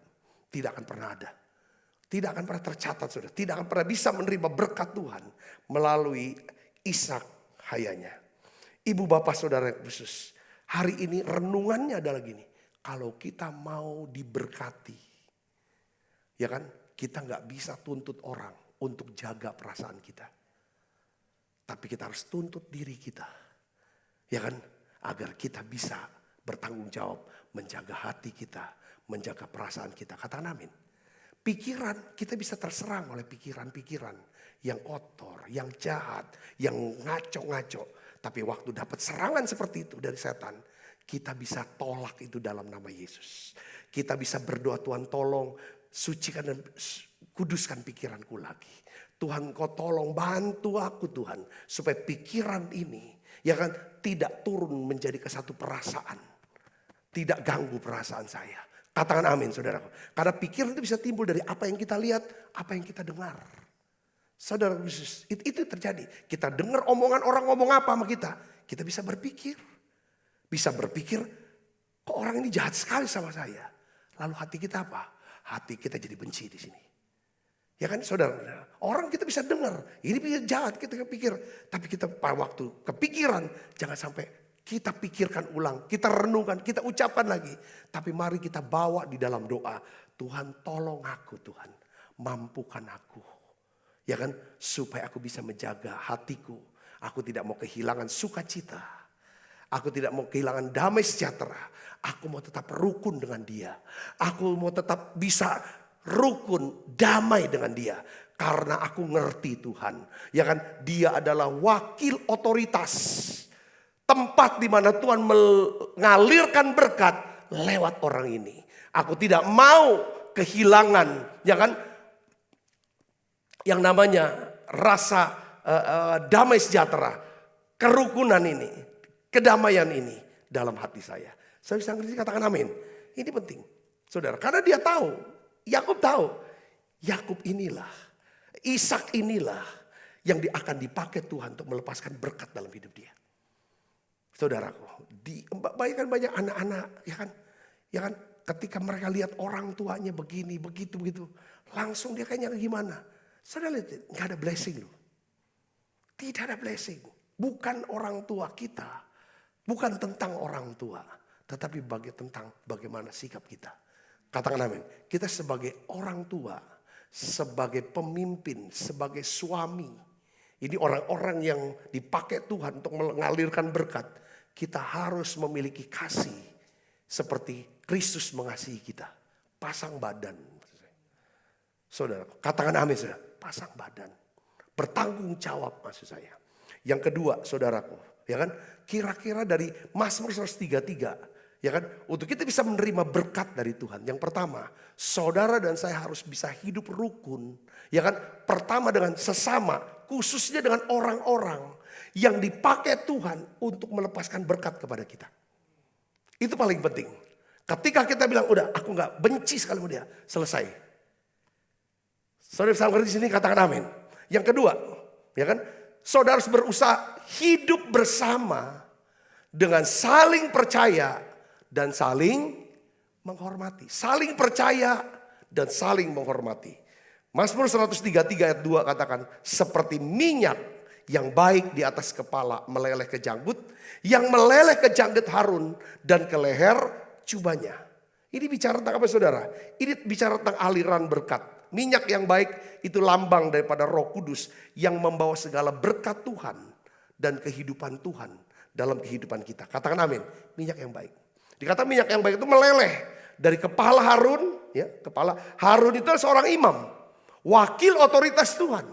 tidak akan pernah ada. Tidak akan pernah tercatat, saudara. Tidak akan pernah bisa menerima berkat Tuhan melalui Ishak ayahnya. Ibu bapak saudara yang khusus, hari ini renungannya adalah gini. Kalau kita mau diberkati, ya kan, kita nggak bisa tuntut orang untuk jaga perasaan kita. Tapi kita harus tuntut diri kita, ya kan, agar kita bisa bertanggung jawab menjaga hati kita, menjaga perasaan kita. Katakan amin. Pikiran, kita bisa terserang oleh pikiran-pikiran yang kotor, yang jahat, yang ngaco-ngaco. Tapi waktu dapat serangan seperti itu dari setan, kita bisa tolak itu dalam nama Yesus. Kita bisa berdoa, Tuhan tolong sucikan dan kuduskan pikiranku lagi. Tuhan kau tolong bantu aku Tuhan. Supaya pikiran ini, ya kan, tidak turun menjadi ke satu perasaan. Tidak ganggu perasaan saya. Katakan amin, saudaraku. Karena pikiran itu bisa timbul dari apa yang kita lihat, apa yang kita dengar. Saudara Yesus, itu terjadi. Kita dengar omongan orang ngomong apa sama kita. Kita bisa berpikir. Bisa berpikir, kok orang ini jahat sekali sama saya. Lalu hati kita apa? Hati kita jadi benci di sini. Ya kan saudara, orang kita bisa dengar. Ini jahat, kita pikir. Tapi kita pada waktu kepikiran, jangan sampai kita pikirkan ulang. Kita renungkan, kita ucapkan lagi. Tapi mari kita bawa di dalam doa. Tuhan tolong aku Tuhan. Mampukan aku. Ya kan, supaya aku bisa menjaga hatiku. Aku tidak mau kehilangan sukacita. Aku tidak mau kehilangan damai sejahtera. Aku mau tetap rukun dengan dia. Aku mau tetap bisa rukun, damai dengan dia. Karena aku ngerti Tuhan. Ya kan, dia adalah wakil otoritas. Tempat di mana Tuhan mengalirkan berkat lewat orang ini. Aku tidak mau kehilangan, ya kan, yang namanya rasa damai sejahtera, kerukunan ini, kedamaian ini dalam hati saya. Saya bisa ngerti, katakan amin. Ini penting, saudara, karena dia tahu, Yakub tahu, Yakub inilah, Ishak inilah yang akan dipakai Tuhan untuk melepaskan berkat dalam hidup dia. Saudaraku, bayangkan banyak anak-anak, ya kan, ketika mereka lihat orang tuanya begini, begitu, langsung dia kayaknya gimana? Saudara lihat, nggak ada blessing loh. Tidak ada blessing. Bukan orang tua kita. Bukan tentang orang tua. Tetapi tentang bagaimana sikap kita. Katakan amin. Kita sebagai orang tua. Sebagai pemimpin. Sebagai suami. Ini orang-orang yang dipakai Tuhan untuk mengalirkan berkat. Kita harus memiliki kasih. Seperti Kristus mengasihi kita. Pasang badan. Saudara, katakan amin saudara. Pasang badan. Bertanggung jawab maksud saya. Yang kedua saudaraku, ya kan, kira-kira dari Mazmur 133, ya kan, untuk kita bisa menerima berkat dari Tuhan. Yang pertama, saudara dan saya harus bisa hidup rukun, Ya kan? Pertama dengan sesama, khususnya dengan orang-orang yang dipakai Tuhan untuk melepaskan berkat kepada kita. Itu paling penting. Ketika kita bilang, udah aku gak benci sekali sama dia, selesai. Saudara bisa mengerti di sini, katakan amin. Yang kedua, ya kan? Saudara harus berusaha hidup bersama dengan saling percaya dan saling menghormati. Saling percaya dan saling menghormati. Mazmur 133 ayat 2 katakan, seperti minyak yang baik di atas kepala meleleh ke janggut, yang meleleh ke janggut Harun dan ke leher jubahnya. Ini bicara tentang apa saudara? Ini bicara tentang aliran berkat. Minyak yang baik itu lambang daripada Roh Kudus yang membawa segala berkat Tuhan dan kehidupan Tuhan dalam kehidupan kita. Katakan amin. Minyak yang baik. Dikatakan minyak yang baik itu meleleh dari kepala Harun, ya, kepala Harun itu seorang imam, wakil otoritas Tuhan.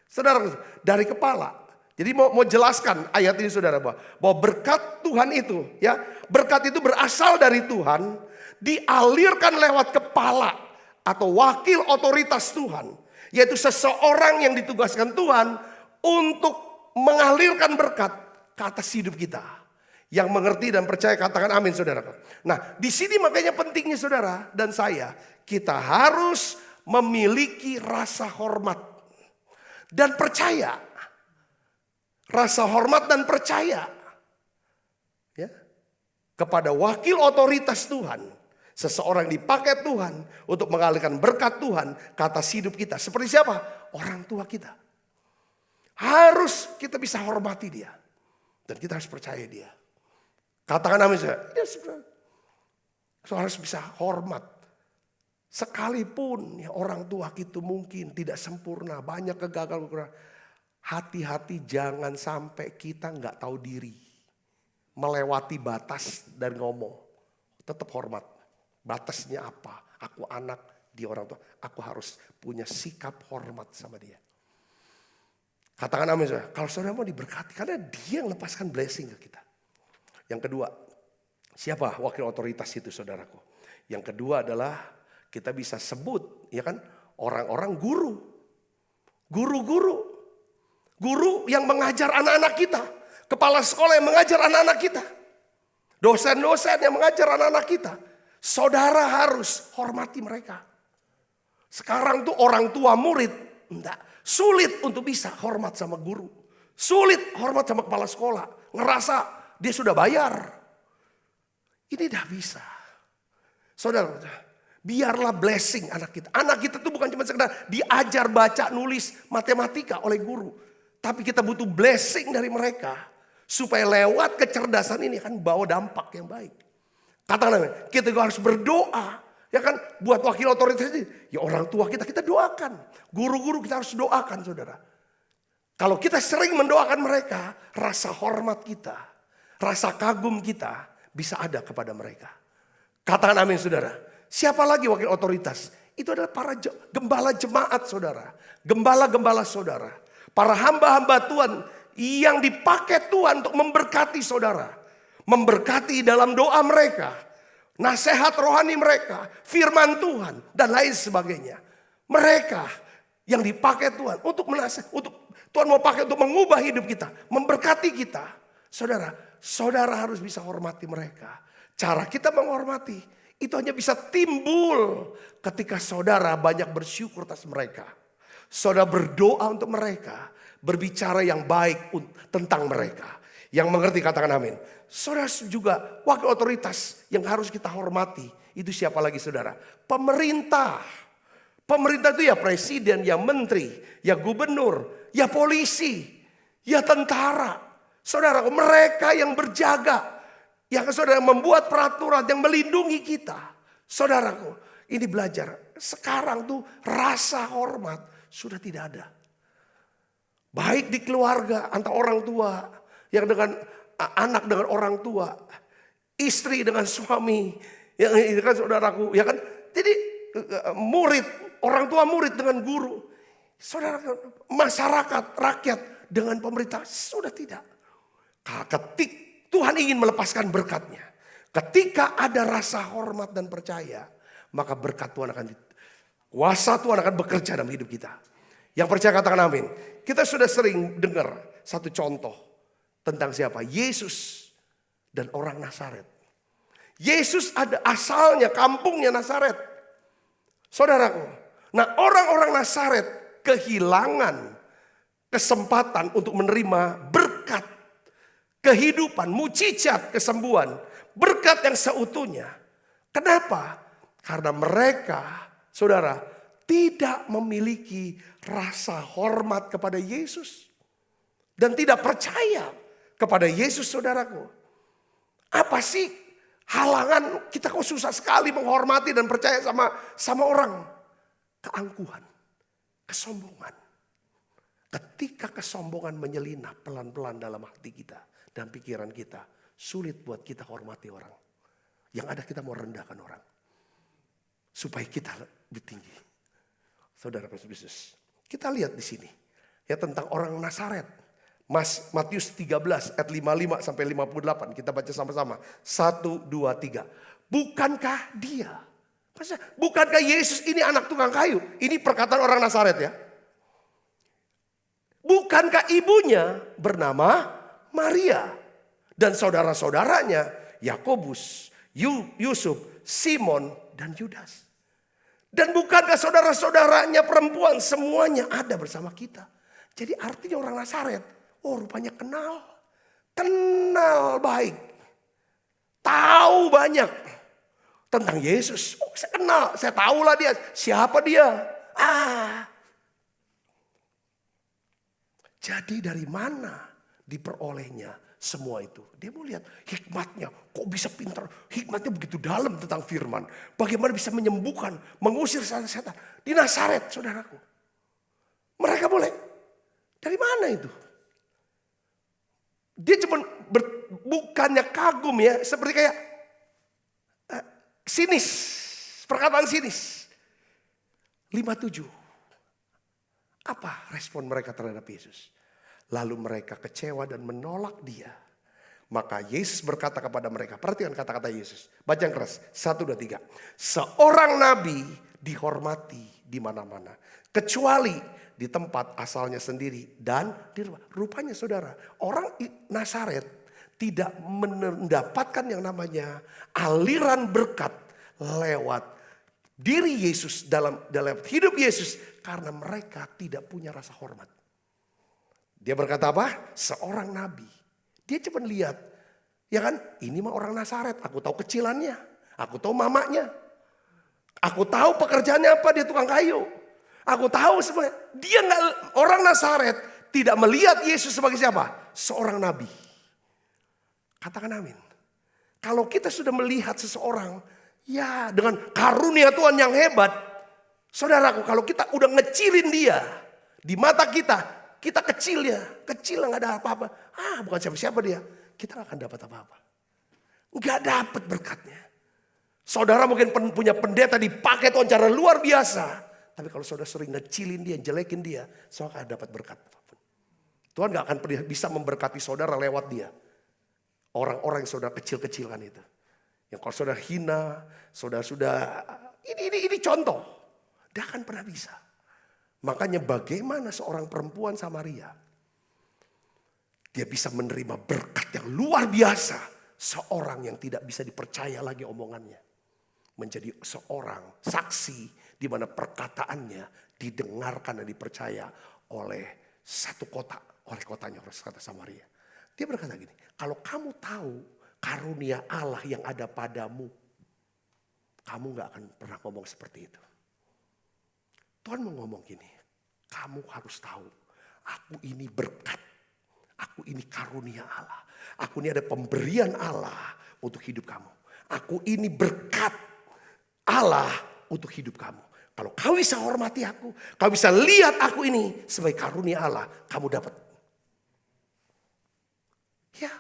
Saudara, dari kepala. Jadi mau jelaskan ayat ini saudara bahwa berkat Tuhan itu, ya, berkat itu berasal dari Tuhan, dialirkan lewat kepala atau wakil otoritas Tuhan, yaitu seseorang yang ditugaskan Tuhan untuk mengalirkan berkat ke atas hidup kita. Yang mengerti dan percaya katakan amin saudara. Nah, di sini makanya pentingnya saudara dan saya, kita harus memiliki rasa hormat dan percaya. Rasa hormat dan percaya, ya, kepada wakil otoritas Tuhan. Seseorang dipakai Tuhan untuk mengalirkan berkat Tuhan ke atas hidup kita. Seperti siapa? Orang tua kita. Harus kita bisa hormati dia. Dan kita harus percaya dia. Katakan amin saya. Harus bisa hormat. Sekalipun ya orang tua kita mungkin tidak sempurna. Banyak kegagalan. Hati-hati jangan sampai kita nggak tahu diri. Melewati batas dan ngomong. Tetap hormat. Batasnya apa? Aku anak, dia orang tua. Aku harus punya sikap hormat sama dia. Katakan amin saudara. Kalau saudara mau diberkati, karena dia yang lepaskan blessing ke kita. Yang kedua, siapa wakil otoritas itu saudaraku? Yang kedua adalah kita bisa sebut, ya kan, orang-orang guru. Guru-guru. Guru yang mengajar anak-anak kita. Kepala sekolah yang mengajar anak-anak kita. Dosen-dosen yang mengajar anak-anak kita. Saudara harus hormati mereka. Sekarang tuh orang tua murid, enggak, sulit untuk bisa hormat sama guru. Sulit hormat sama kepala sekolah. Ngerasa dia sudah bayar. Ini dah bisa. Saudara, biarlah blessing anak kita. Anak kita tuh bukan cuma sekedar diajar baca, nulis, matematika oleh guru. Tapi kita butuh blessing dari mereka. Supaya lewat kecerdasan ini kan bawa dampak yang baik. Katakan, kita juga harus berdoa. Ya kan, buat wakil otoritas ini. Ya orang tua kita doakan. Guru-guru kita harus doakan saudara. Kalau kita sering mendoakan mereka, rasa hormat kita, rasa kagum kita bisa ada kepada mereka. Katakan amin saudara. Siapa lagi wakil otoritas? Itu adalah para gembala jemaat saudara. Gembala-gembala saudara. Para hamba-hamba Tuhan yang dipakai Tuhan untuk memberkati saudara. Memberkati dalam doa mereka, nasihat rohani mereka, firman Tuhan dan lain sebagainya. Mereka yang dipakai Tuhan untuk menasihat, untuk Tuhan mau pakai untuk mengubah hidup kita, memberkati kita. Saudara, saudara harus bisa hormati mereka. Cara kita menghormati itu hanya bisa timbul ketika saudara banyak bersyukur atas mereka. Saudara berdoa untuk mereka, berbicara yang baik tentang mereka. Yang mengerti katakan amin. Saudara juga wakil otoritas yang harus kita hormati. Itu siapa lagi saudara? Pemerintah. Pemerintah itu ya presiden, ya menteri, ya gubernur, ya polisi, ya tentara. Saudara, mereka yang berjaga. Yang saudara membuat peraturan yang melindungi kita. Saudaraku, ini belajar. Sekarang tuh rasa hormat sudah tidak ada. Baik di keluarga antara orang tua. Yang dengan anak dengan orang tua, istri dengan suami, yang kan saudaraku, ya kan? Jadi murid, orang tua murid dengan guru, saudara, masyarakat, rakyat dengan pemerintah sudah tidak. Ketika Tuhan ingin melepaskan berkatnya, ketika ada rasa hormat dan percaya, maka berkat Tuhan kuasa Tuhan akan bekerja dalam hidup kita. Yang percaya katakan amin. Kita sudah sering dengar satu contoh tentang siapa? Yesus dan orang Nazaret. Yesus ada asalnya, kampungnya Nazaret. Saudaraku. Nah, orang-orang Nazaret kehilangan kesempatan untuk menerima berkat, kehidupan, mujizat, kesembuhan, berkat yang seutuhnya. Kenapa? Karena mereka, saudara, tidak memiliki rasa hormat kepada Yesus. Dan tidak percaya kepada Yesus, saudaraku. Apa sih halangan kita kok susah sekali menghormati dan percaya sama orang? Keangkuhan, kesombongan. Ketika kesombongan menyelinap pelan-pelan dalam hati kita dan pikiran kita, sulit buat kita hormati orang. Yang ada kita mau rendahkan orang. Supaya kita lebih tinggi. Saudara Yesus, kita lihat di sini ya tentang orang Nazaret. Matius 13 ayat 55 sampai 58. Kita baca sama-sama. 1, 2, 3. Bukankah dia? Bukankah Yesus ini anak tukang kayu? Ini perkataan orang Nazaret ya. Bukankah ibunya bernama Maria dan saudara-saudaranya Yakobus, Yusuf, Simon dan Yudas. Dan bukankah saudara-saudaranya perempuan semuanya ada bersama kita. Jadi artinya orang Nazaret, oh rupanya kenal baik. Tahu banyak tentang Yesus. Oh saya kenal, saya tahulah dia, siapa dia. Jadi dari mana diperolehnya semua itu? Dia mau lihat hikmatnya. Kok bisa pintar? Hikmatnya begitu dalam tentang firman. Bagaimana bisa menyembuhkan, mengusir setan. Di Nazaret, saudaraku. Mereka boleh. Dari mana itu? Dia cuma bukannya kagum ya. Seperti kayak sinis. Perkataan sinis. 57. Apa respon mereka terhadap Yesus? Lalu mereka kecewa dan menolak dia. Maka Yesus berkata kepada mereka. Perhatikan kata-kata Yesus. Baca yang keras. 1, 2, 3. Seorang nabi dihormati di mana-mana. Kecuali di tempat asalnya sendiri. Dan di rumah. Rupanya saudara. Orang Nazaret tidak mendapatkan yang namanya aliran berkat lewat diri Yesus dalam hidup Yesus. Karena mereka tidak punya rasa hormat. Dia berkata apa? Seorang nabi. Dia cuma lihat. Ya kan? Ini mah orang Nazaret. Aku tahu kecilannya. Aku tahu mamanya. Aku tahu pekerjaannya apa. Dia tukang kayu. Aku tahu sebenarnya. Dia nggak, orang Nazaret tidak melihat Yesus sebagai siapa? Seorang nabi. Katakan amin. Kalau kita sudah melihat seseorang. Ya dengan karunia Tuhan yang hebat. Saudaraku, kalau kita udah ngecilin dia di mata kita kecil ya, kecil nggak ada apa-apa. Bukan siapa-siapa dia, kita nggak akan dapat apa-apa, nggak dapat berkatnya. Saudara mungkin punya pendeta dipakai Tuhan cara luar biasa, tapi kalau saudara sering ngecilin dia, jelekin dia, saudara akan dapat berkat apapun. Tuhan nggak akan bisa memberkati saudara lewat dia. Orang-orang yang saudara kecil-kecilkan itu, yang kalau saudara hina, saudara sudah ini contoh. Dia akan pernah bisa. Makanya bagaimana seorang perempuan Samaria. Dia bisa menerima berkat yang luar biasa. Seorang yang tidak bisa dipercaya lagi omongannya. Menjadi seorang saksi di mana perkataannya didengarkan dan dipercaya oleh satu kota. Oleh kotanya orang kata Samaria. Dia berkata gini. Kalau kamu tahu karunia Allah yang ada padamu. Kamu gak akan pernah ngomong seperti itu. Tuhan mau ngomong gini, kamu harus tahu, aku ini berkat, aku ini karunia Allah, aku ini ada pemberian Allah untuk hidup kamu. Aku ini berkat Allah untuk hidup kamu. Kalau kau bisa hormati aku, kau bisa lihat aku ini sebagai karunia Allah, kamu dapat. Ya,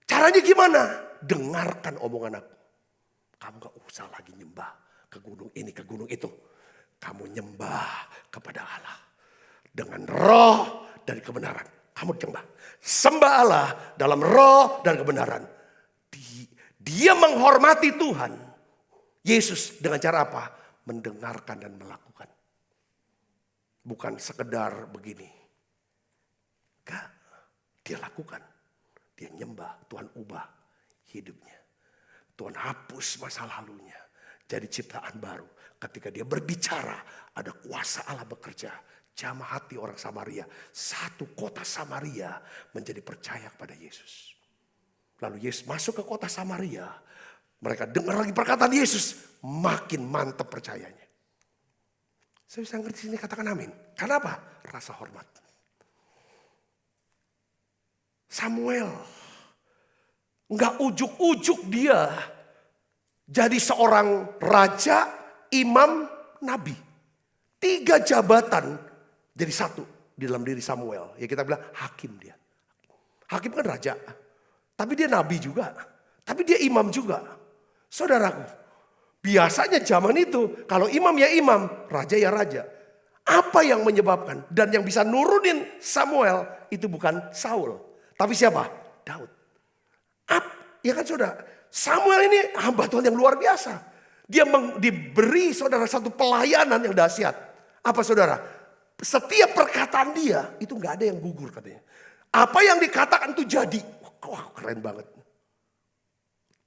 caranya gimana? Dengarkan omongan aku. Kamu gak usah lagi nyembah ke gunung ini, ke gunung itu. Kamu nyembah kepada Allah. Dengan roh dan kebenaran. Kamu nyembah. Sembah Allah dalam roh dan kebenaran. Dia menghormati Tuhan. Yesus dengan cara apa? Mendengarkan dan melakukan. Bukan sekedar begini. Enggak, dia lakukan. Dia nyembah, Tuhan ubah hidupnya. Tuhan hapus masa lalunya. Jadi ciptaan baru. Ketika dia berbicara, ada kuasa Allah bekerja. Jamah hati orang Samaria. Satu kota Samaria menjadi percaya kepada Yesus. Lalu Yesus masuk ke kota Samaria. Mereka dengar lagi perkataan Yesus. Makin mantap percayanya. Saya bisa ngerti sini, katakan amin. Kenapa? Rasa hormat. Samuel. Enggak ujuk-ujuk dia. Jadi seorang raja, imam, nabi. 3 jabatan jadi satu di dalam diri Samuel. Ya kita bilang hakim dia. Hakim kan raja. Tapi dia nabi juga. Tapi dia imam juga. Saudaraku, biasanya zaman itu kalau imam ya imam, raja ya raja. Apa yang menyebabkan dan yang bisa nurunin Samuel itu bukan Saul. Tapi siapa? Daud. Ya kan saudara, Samuel ini hamba Tuhan yang luar biasa. Dia diberi saudara satu pelayanan yang dahsyat. Apa saudara? Setiap perkataan dia itu gak ada yang gugur katanya. Apa yang dikatakan itu jadi. Wah keren banget.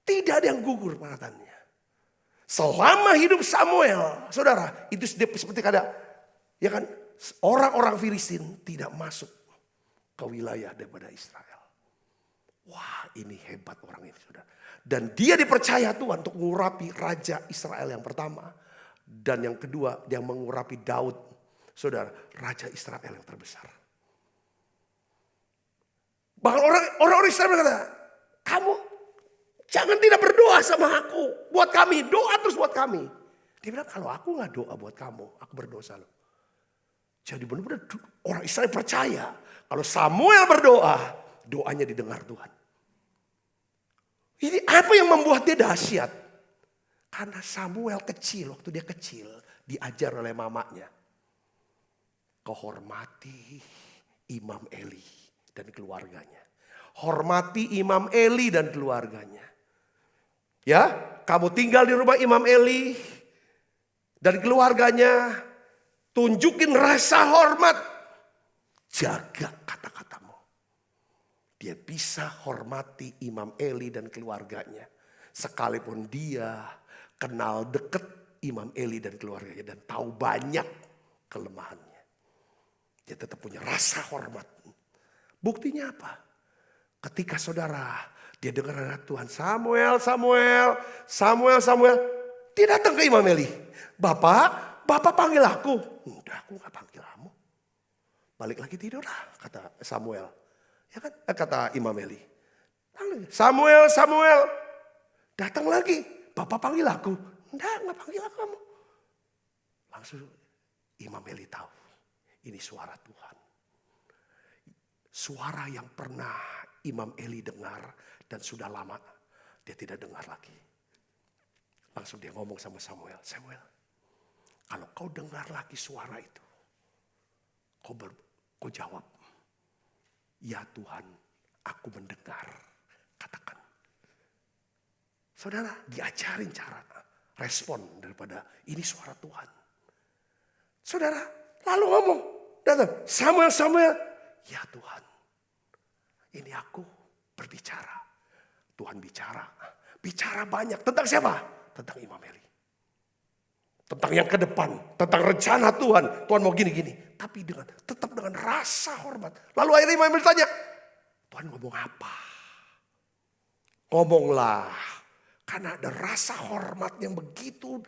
Tidak ada yang gugur perkataannya. Selama hidup Samuel, saudara, itu seperti kada, ya kan, orang-orang Filistin tidak masuk ke wilayah daripada Israel. Wah, ini hebat orang ini, saudara. Dan dia dipercaya Tuhan untuk mengurapi raja Israel yang pertama, dan yang kedua dia mengurapi Daud, saudara, raja Israel yang terbesar. Bahkan orang-orang Israel berkata, kamu jangan tidak berdoa sama aku. Buat kami. Doa terus buat kami. Dia bilang kalau aku gak doa buat kamu. Aku berdosa loh. Jadi benar-benar orang Israel percaya. Kalau Samuel berdoa. Doanya didengar Tuhan. Ini apa yang membuat dia dahsyat? Karena Samuel kecil. Waktu dia kecil. Diajar oleh mamanya. Kehormati Imam Eli dan keluarganya. Hormati Imam Eli dan keluarganya. Ya, kamu tinggal di rumah Imam Eli dan keluarganya, tunjukin rasa hormat. Jaga kata-katamu. Dia bisa hormati Imam Eli dan keluarganya. Sekalipun dia kenal dekat Imam Eli dan keluarganya dan tahu banyak kelemahannya. Dia tetap punya rasa hormat. Buktinya apa? Ketika saudara, dia dengar ada Tuhan, Samuel. Dia datang ke Imam Eli. Bapak panggil aku. Udah, aku gak panggil kamu. Balik lagi tidur lah, kata Samuel. Ya kan, kata Imam Eli. Samuel. Datang lagi. Bapak panggil aku. Enggak, gak panggil kamu. Langsung Imam Eli tahu. Ini suara Tuhan. Suara yang pernah Imam Eli dengar dan sudah lama dia tidak dengar lagi. Langsung dia ngomong sama Samuel. Samuel, kalau kau dengar lagi suara itu, kau jawab, ya Tuhan, aku mendengar. Katakan. Saudara, diajarin cara respon daripada ini suara Tuhan. Saudara, lalu ngomong, datang, Samuel, ya Tuhan. Ini aku berbicara. Tuhan bicara. Bicara banyak. Tentang siapa? Tentang Imam Eli. Tentang yang ke depan. Tentang rencana Tuhan. Tuhan mau gini-gini. Tapi tetap dengan rasa hormat. Lalu akhirnya Imam Eli tanya. Tuhan ngomong apa? Ngomonglah. Karena ada rasa hormat yang begitu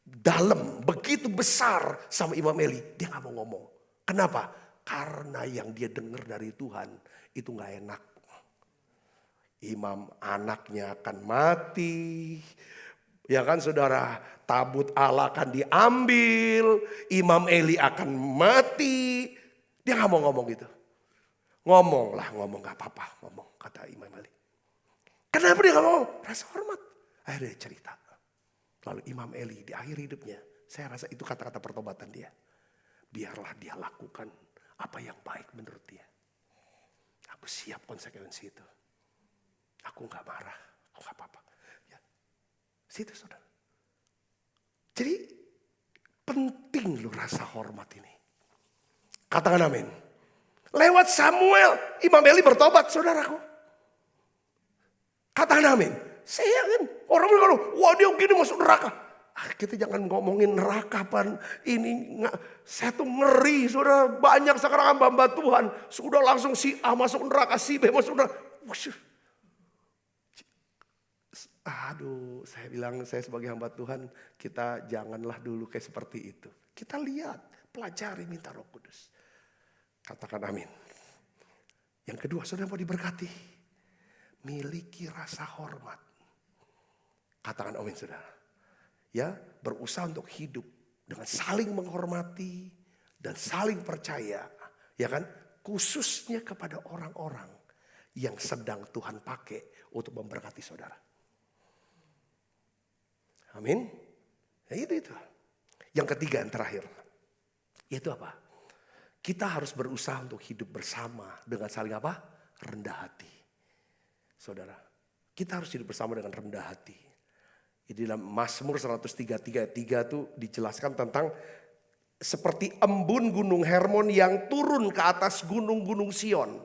dalam. Begitu besar sama Imam Eli. Dia gak mau ngomong. Kenapa? Karena yang dia dengar dari Tuhan. Itu gak enak. Imam anaknya akan mati. Ya kan saudara, tabut Allah akan diambil. Imam Eli akan mati. Dia gak mau ngomong gitu. Ngomong gak apa-apa. Ngomong kata Imam Eli. Kenapa dia gak mau? Rasa hormat. Akhirnya dia cerita. Lalu Imam Eli di akhir hidupnya. Saya rasa itu kata-kata pertobatan dia. Biarlah dia lakukan apa yang baik menurut dia. Aku siap konsekuensi itu. Aku gak marah. Aku gak apa-apa. Ya. Situ saudara. Jadi penting loh rasa hormat ini. Katakan amin. Lewat Samuel, Imam Eli bertobat, saudaraku. Katakan amin. Saya yakin orang bilang, wah dia gini masuk neraka. Kita jangan ngomongin neraka pan. Ini saya tuh ngeri, saudara. Banyak sekarang hamba Tuhan sudah langsung si A masuk neraka, si B masuk neraka. Aduh, saya bilang saya sebagai hamba Tuhan, kita janganlah dulu kayak seperti itu. Kita lihat, pelajari, minta Roh Kudus. Katakan amin. Yang kedua, saudara mau diberkati. Miliki rasa hormat. Katakan amin, saudara. Ya, berusaha untuk hidup dengan saling menghormati dan saling percaya. Ya kan? Khususnya kepada orang-orang yang sedang Tuhan pakai untuk memberkati saudara. Amin. Ya itu. Yang ketiga, yang terakhir. Yaitu apa? Kita harus berusaha untuk hidup bersama dengan saling apa? Rendah hati. Saudara, kita harus hidup bersama dengan rendah hati. Di dalam Mazmur 103:3 itu dijelaskan tentang seperti embun gunung Hermon yang turun ke atas gunung-gunung Sion.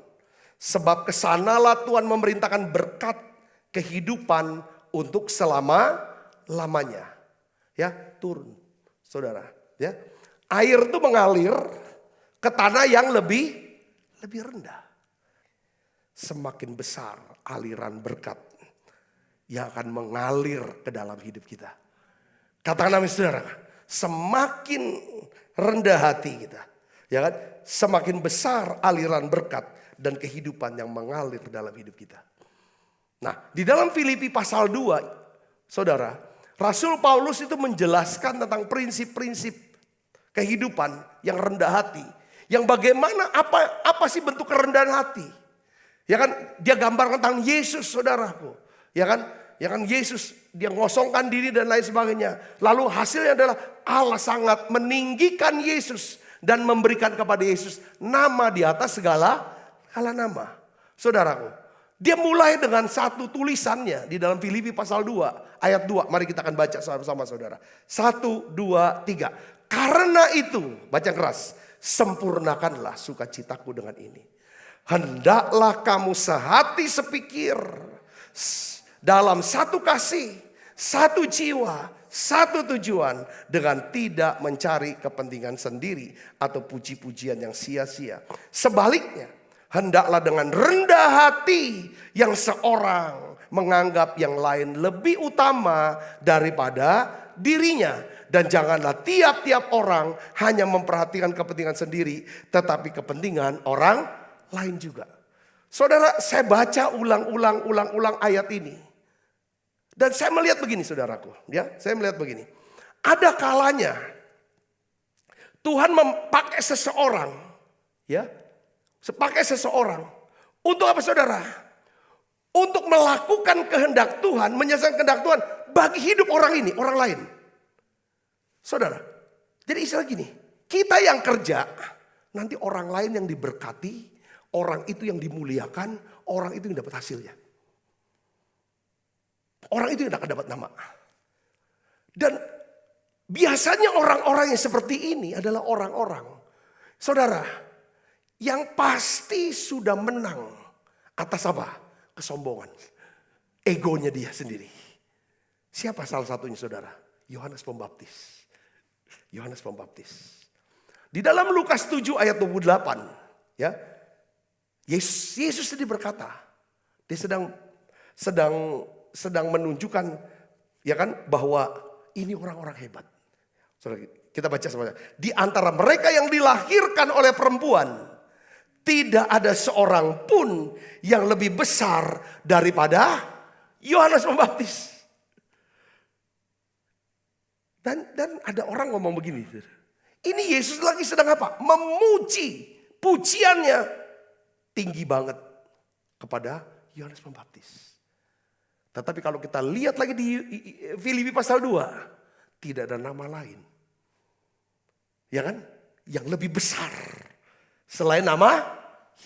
Sebab kesanalah Tuhan memerintahkan berkat kehidupan untuk selama-lamanya. Ya, turun. Saudara, ya. Air itu mengalir ke tanah yang lebih rendah. Semakin besar aliran berkat yang akan mengalir ke dalam hidup kita. Katakan amin, saudara. Semakin rendah hati kita, ya kan? Semakin besar aliran berkat dan kehidupan yang mengalir dalam hidup kita. Nah, di dalam Filipi pasal 2, saudara, Rasul Paulus itu menjelaskan tentang prinsip-prinsip kehidupan yang rendah hati. Yang bagaimana, apa sih bentuk kerendahan hati? Ya kan, dia gambar tentang Yesus, saudaraku. Ya kan Yesus, dia ngosongkan diri dan lain sebagainya. Lalu hasilnya adalah Allah sangat meninggikan Yesus dan memberikan kepada Yesus nama di atas segala nama. Saudaraku, dia mulai dengan satu tulisannya di dalam Filipi pasal 2 ayat 2. Mari kita akan baca sama-sama, saudara. 1, 2, 3. Karena itu, baca keras, sempurnakanlah sukacitaku dengan ini. Hendaklah kamu sehati sepikir, dalam satu kasih, satu jiwa, satu tujuan, dengan tidak mencari kepentingan sendiri atau puji-pujian yang sia-sia. Sebaliknya, hendaklah dengan rendah hati yang seorang menganggap yang lain lebih utama daripada dirinya. Dan janganlah tiap-tiap orang hanya memperhatikan kepentingan sendiri, tetapi kepentingan orang lain juga. Saudara, saya baca ulang ayat ini. Dan saya melihat begini, saudaraku. Ya, saya melihat begini. Ada kalanya Tuhan memakai seseorang, ya, pakai seseorang untuk apa, saudara? Untuk melakukan kehendak Tuhan, menyelesaikan kehendak Tuhan bagi hidup orang ini, orang lain. Saudara, jadi istilah gini, kita yang kerja, nanti orang lain yang diberkati, orang itu yang dimuliakan, orang itu yang dapat hasilnya. Orang itu yang akan dapat nama. Dan biasanya orang-orang yang seperti ini adalah orang-orang, saudara, yang pasti sudah menang atas apa? Kesombongan. Egonya dia sendiri. Siapa salah satunya, saudara? Yohanes Pembaptis. Yohanes Pembaptis. Di dalam Lukas 7 ayat 28, ya, Yesus tadi berkata, dia sedang menunjukkan, ya kan, bahwa ini orang-orang hebat. Saudara, kita baca semuanya. Di antara mereka yang dilahirkan oleh perempuan, tidak ada seorang pun yang lebih besar daripada Yohanes Pembaptis. Dan ada orang ngomong begini, ini Yesus lagi sedang apa? Memuji, pujiannya tinggi banget kepada Yohanes Pembaptis. Tetapi kalau kita lihat lagi di Filipi pasal 2, tidak ada nama lain, ya kan, yang lebih besar selain nama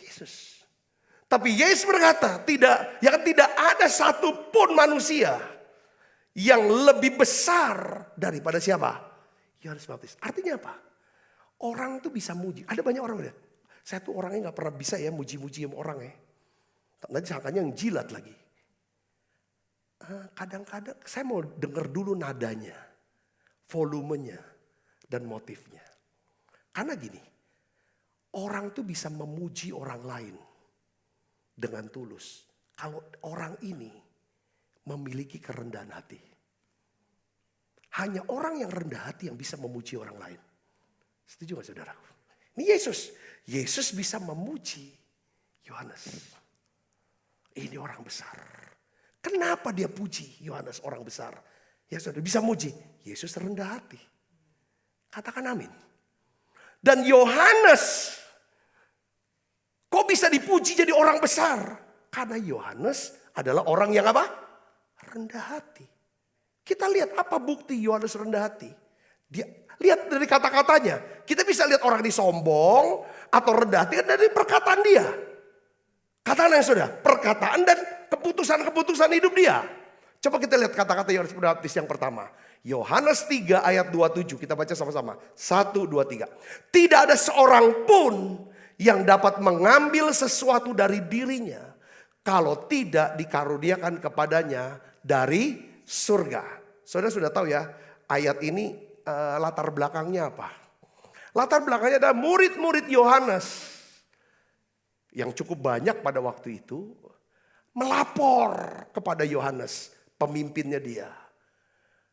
Yesus. Tapi Yesus berkata, tidak ada satupun manusia yang lebih besar daripada siapa? Yohanes Pembaptis. Artinya apa? Orang tuh bisa muji. Ada banyak orang ya. Saya tuh orangnya gak pernah bisa ya muji-muji sama orang ya. Nanti sangkanya yang jilat lagi. Kadang-kadang saya mau denger dulu nadanya, volumenya, dan motifnya. Karena gini, orang tuh bisa memuji orang lain dengan tulus. Kalau orang ini memiliki kerendahan hati. Hanya orang yang rendah hati yang bisa memuji orang lain. Setuju gak saudaraku? Ini Yesus. Yesus bisa memuji Yohanes. Ini orang besar. Kenapa dia puji Yohanes orang besar? Ya saudara bisa muji. Yesus rendah hati. Katakan amin. Dan Yohanes kok bisa dipuji jadi orang besar? Karena Yohanes adalah orang yang apa? Rendah hati. Kita lihat apa bukti Yohanes rendah hati. Dia lihat dari kata-katanya. Kita bisa lihat orang ini sombong atau rendah hati dari perkataan dia. Katakan yang sudah, perkataan dan keputusan-keputusan hidup dia. Coba kita lihat kata-kata Yohanes Pembaptis yang pertama. Yohanes 3 ayat 27, kita baca sama-sama. 1, 2, 3. Tidak ada seorang pun yang dapat mengambil sesuatu dari dirinya kalau tidak dikaruniakan kepadanya dari surga. Saudara sudah tahu ya, ayat ini latar belakangnya apa? Latar belakangnya adalah murid-murid Yohanes yang cukup banyak pada waktu itu melapor kepada Yohanes, pemimpinnya dia.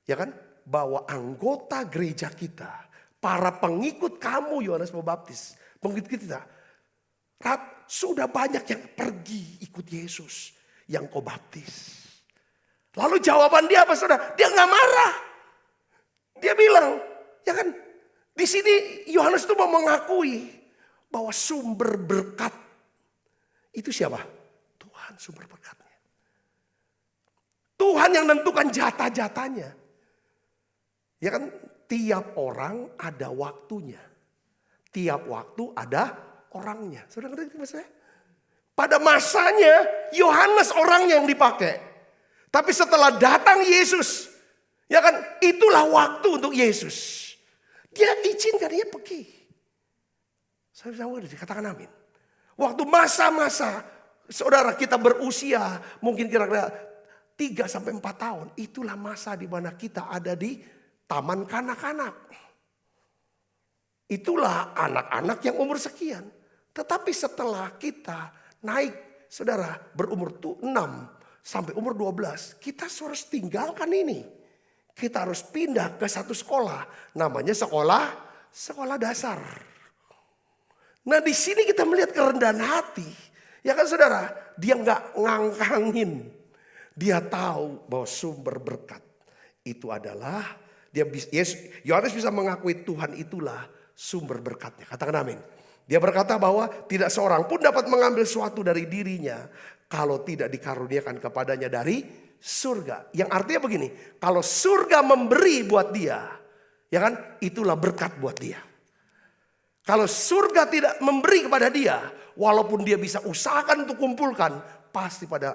Ya kan? Bahwa anggota gereja kita, para pengikut kamu Yohanes Pembaptis, pengikut kita, sudah banyak yang pergi ikut Yesus yang kau baptis. Lalu jawaban dia apa saudara? Dia nggak marah. Dia bilang, ya kan? Di sini Yohanes itu mau mengakui bahwa sumber berkat itu siapa? Tuhan sumber berkatnya. Tuhan yang menentukan jatah-jatahnya. Ya kan? Tiap orang ada waktunya. Tiap waktu ada orangnya. Saudara ngerti maksudnya? Pada masanya Yohanes orangnya yang dipakai. Tapi setelah datang Yesus, ya kan, itulah waktu untuk Yesus. Dia izinkan dia pergi. Saya katakan amin. Waktu masa-masa saudara kita berusia mungkin kira-kira 3-4 tahun. Itulah masa di mana kita ada di taman kanak-kanak. Itulah anak-anak yang umur sekian. Tetapi setelah kita naik, saudara berumur 6 sampai umur 12. Kita harus tinggalkan ini. Kita harus pindah ke satu sekolah. Namanya sekolah dasar. Nah di sini kita melihat kerendahan hati. Ya kan saudara, dia nggak ngangkangin. Dia tahu bahwa sumber berkat itu adalah Yohanes bisa mengakui Tuhan itulah sumber berkatnya. Katakan amin. Dia berkata bahwa tidak seorang pun dapat mengambil sesuatu dari dirinya kalau tidak dikaruniakan kepadanya dari surga. Yang artinya begini, kalau surga memberi buat dia, ya kan, itulah berkat buat dia. Kalau surga tidak memberi kepada dia, walaupun dia bisa usahakan untuk kumpulkan, pasti pada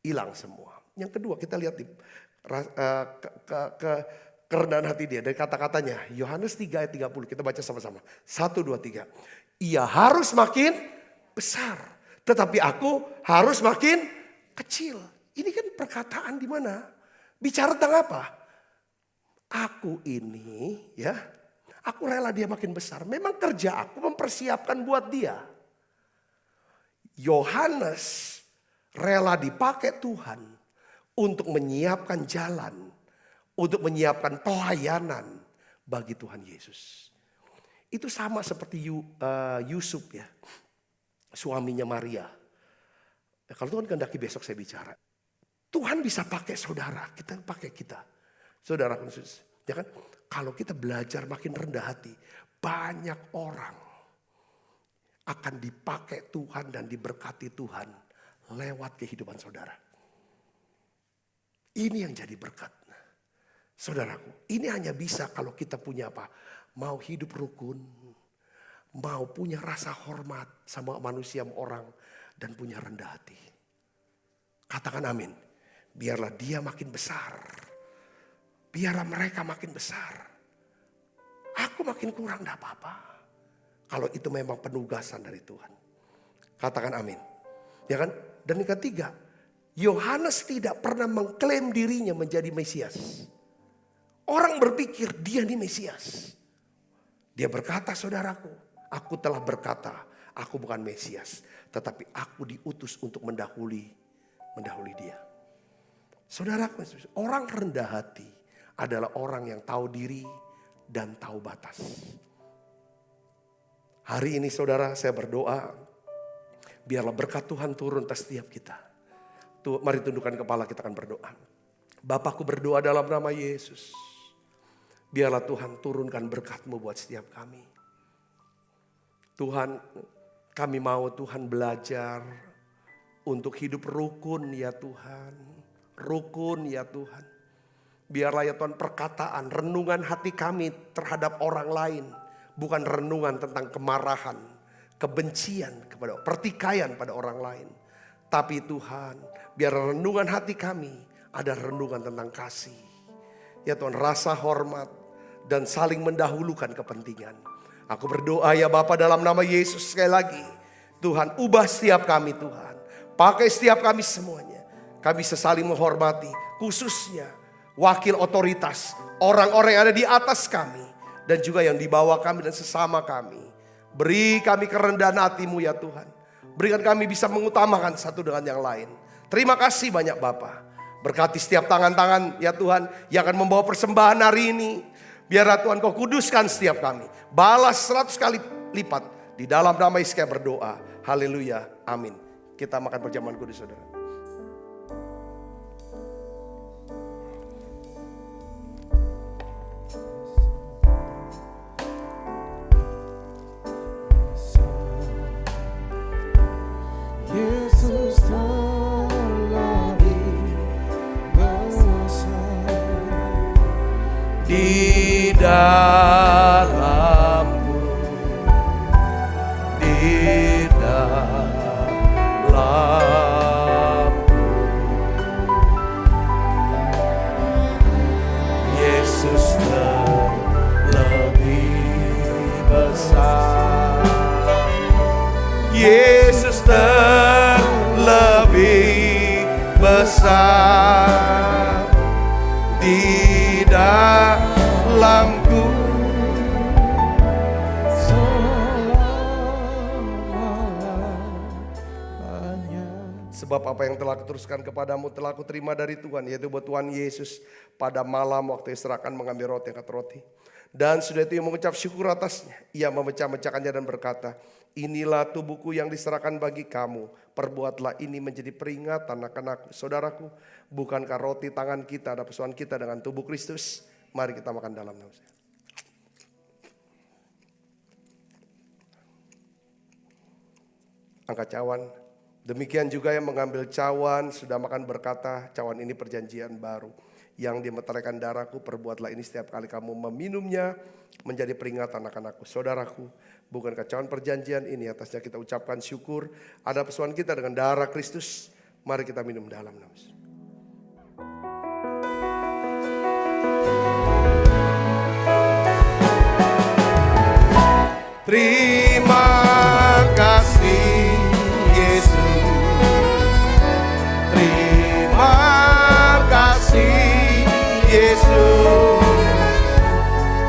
hilang semua. Yang kedua kita lihat di kerendahan hati dia dari kata-katanya. Yohanes 3 ayat 30 kita baca sama-sama. 1, 2, 3. Ia harus makin besar, tetapi aku harus makin kecil. Ini kan perkataan di mana? Bicara tentang apa? Aku ini ya, aku rela dia makin besar. Memang kerja aku mempersiapkan buat dia. Yohanes rela dipakai Tuhan untuk menyiapkan jalan, untuk menyiapkan pelayanan bagi Tuhan Yesus. Itu sama seperti Yusuf ya, suaminya Maria. Ya, kalau Tuhan kehendaki besok saya bicara. Tuhan bisa pakai saudara, kita pakai kita. Saudara khusus, ya kan? Kalau kita belajar makin rendah hati, banyak orang akan dipakai Tuhan dan diberkati Tuhan lewat kehidupan saudara. Ini yang jadi berkat. Saudaraku, ini hanya bisa kalau kita punya apa? Mau hidup rukun, mau punya rasa hormat sama manusia, sama orang, dan punya rendah hati. Katakan amin. Biarlah dia makin besar. Biarlah mereka makin besar. Aku makin kurang, enggak apa-apa. Kalau itu memang penugasan dari Tuhan. Katakan amin. Ya kan? Dan yang ketiga, Yohanes tidak pernah mengklaim dirinya menjadi Mesias. Orang berpikir dia ini Mesias. Dia berkata, saudaraku, aku telah berkata, aku bukan Mesias. Tetapi aku diutus untuk mendahului dia. Saudaraku, orang rendah hati adalah orang yang tahu diri dan tahu batas. Hari ini saudara, saya berdoa, biarlah berkat Tuhan turun atas setiap kita. Mari tundukkan kepala, kita akan berdoa. Bapakku, berdoa dalam nama Yesus. Biarlah Tuhan turunkan berkat-Mu buat setiap kami. Tuhan, kami mau Tuhan belajar untuk hidup rukun ya Tuhan. Rukun ya Tuhan. Biarlah ya Tuhan perkataan, renungan hati kami terhadap orang lain. Bukan renungan tentang kemarahan, kebencian, kepada pertikaian pada orang lain. Tapi Tuhan, biar renungan hati kami ada renungan tentang kasih. Ya Tuhan, rasa hormat dan saling mendahulukan kepentingan. Aku berdoa ya Bapa dalam nama Yesus sekali lagi. Tuhan, ubah setiap kami Tuhan. Pakai setiap kami semuanya. Kami saling menghormati, khususnya wakil otoritas, orang-orang yang ada di atas kami. Dan juga yang di bawah kami dan sesama kami. Beri kami kerendahan hati-Mu ya Tuhan. Berikan kami bisa mengutamakan satu dengan yang lain. Terima kasih banyak Bapa. Berkati setiap tangan-tangan ya Tuhan yang akan membawa persembahan hari ini. Biarlah Tuhan Kau kuduskan setiap kami. Balas 100 kali lipat. Di dalam nama Yesus kami berdoa. Haleluya. Amin. Kita makan perjamuan kudus saudara. Yesus telah dibesar Di dalamku, di dalamku, Yesus terlebih besar, Yesus terlebih besar di dalamku. Sebab apa yang telah kuteruskan kepadamu telah kuterima dari Tuhan, yaitu buat Tuhan Yesus pada malam waktu diserahkan mengambil roti, angkat roti. Dan sudah itu ia mengucap syukur atasnya. Ia memecah-mecahkannya dan berkata, inilah tubuhku yang diserahkan bagi kamu. Perbuatlah ini menjadi peringatan akan aku. Saudaraku, bukankah roti tangan kita ada persoalan kita dengan tubuh Kristus? Mari kita makan dalam nama saya. Angkat cawan. Demikian juga yang mengambil cawan sudah makan berkata, cawan ini perjanjian baru. Yang dimeteraikan darahku, perbuatlah ini setiap kali kamu meminumnya menjadi peringatan akan aku. Saudaraku, bukankah cawan perjanjian ini atasnya kita ucapkan syukur. Ada persoalan kita dengan darah Kristus. Mari kita minum dalam nama Yesus. Terima kasih Yesus, terima kasih Yesus,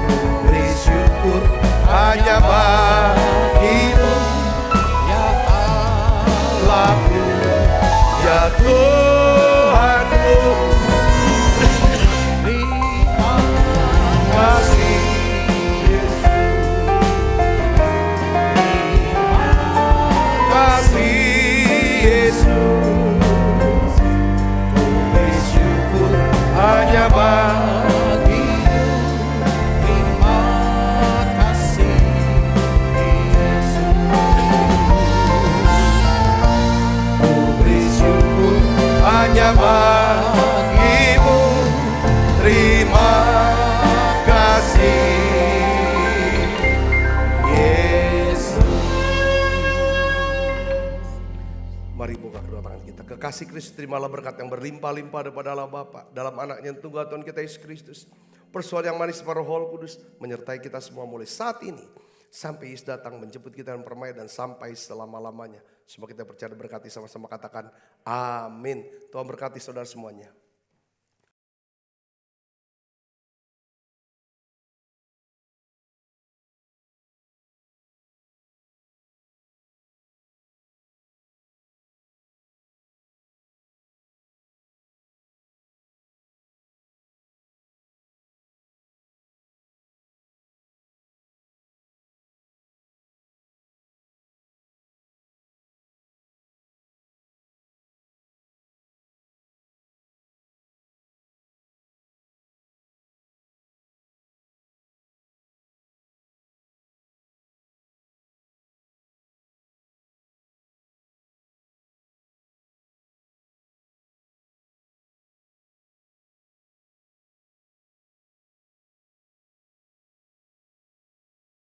ku beri syukur hanya bagimu, ya Allahku, ya Tuhanku. Terima kasih hanya bagi. Terima kasih Yesus, ku beri syukur hanya bagimu. Terima kasih Yesus. Mari buka kedua tangan kita. Kekasih Kristus, terimalah berkat yang berlimpah-limpah daripada Allah Bapa dalam anaknya yang tunggal Tuhan kita Yesus Kristus. persuadan yang manis Roh Kudus menyertai kita semua mulai saat ini sampai Yesus datang menjemput kita dan permai dan sampai selama-lamanya. Semua kita percaya berkati sama-sama, katakan amin. Tuhan berkati saudara semuanya.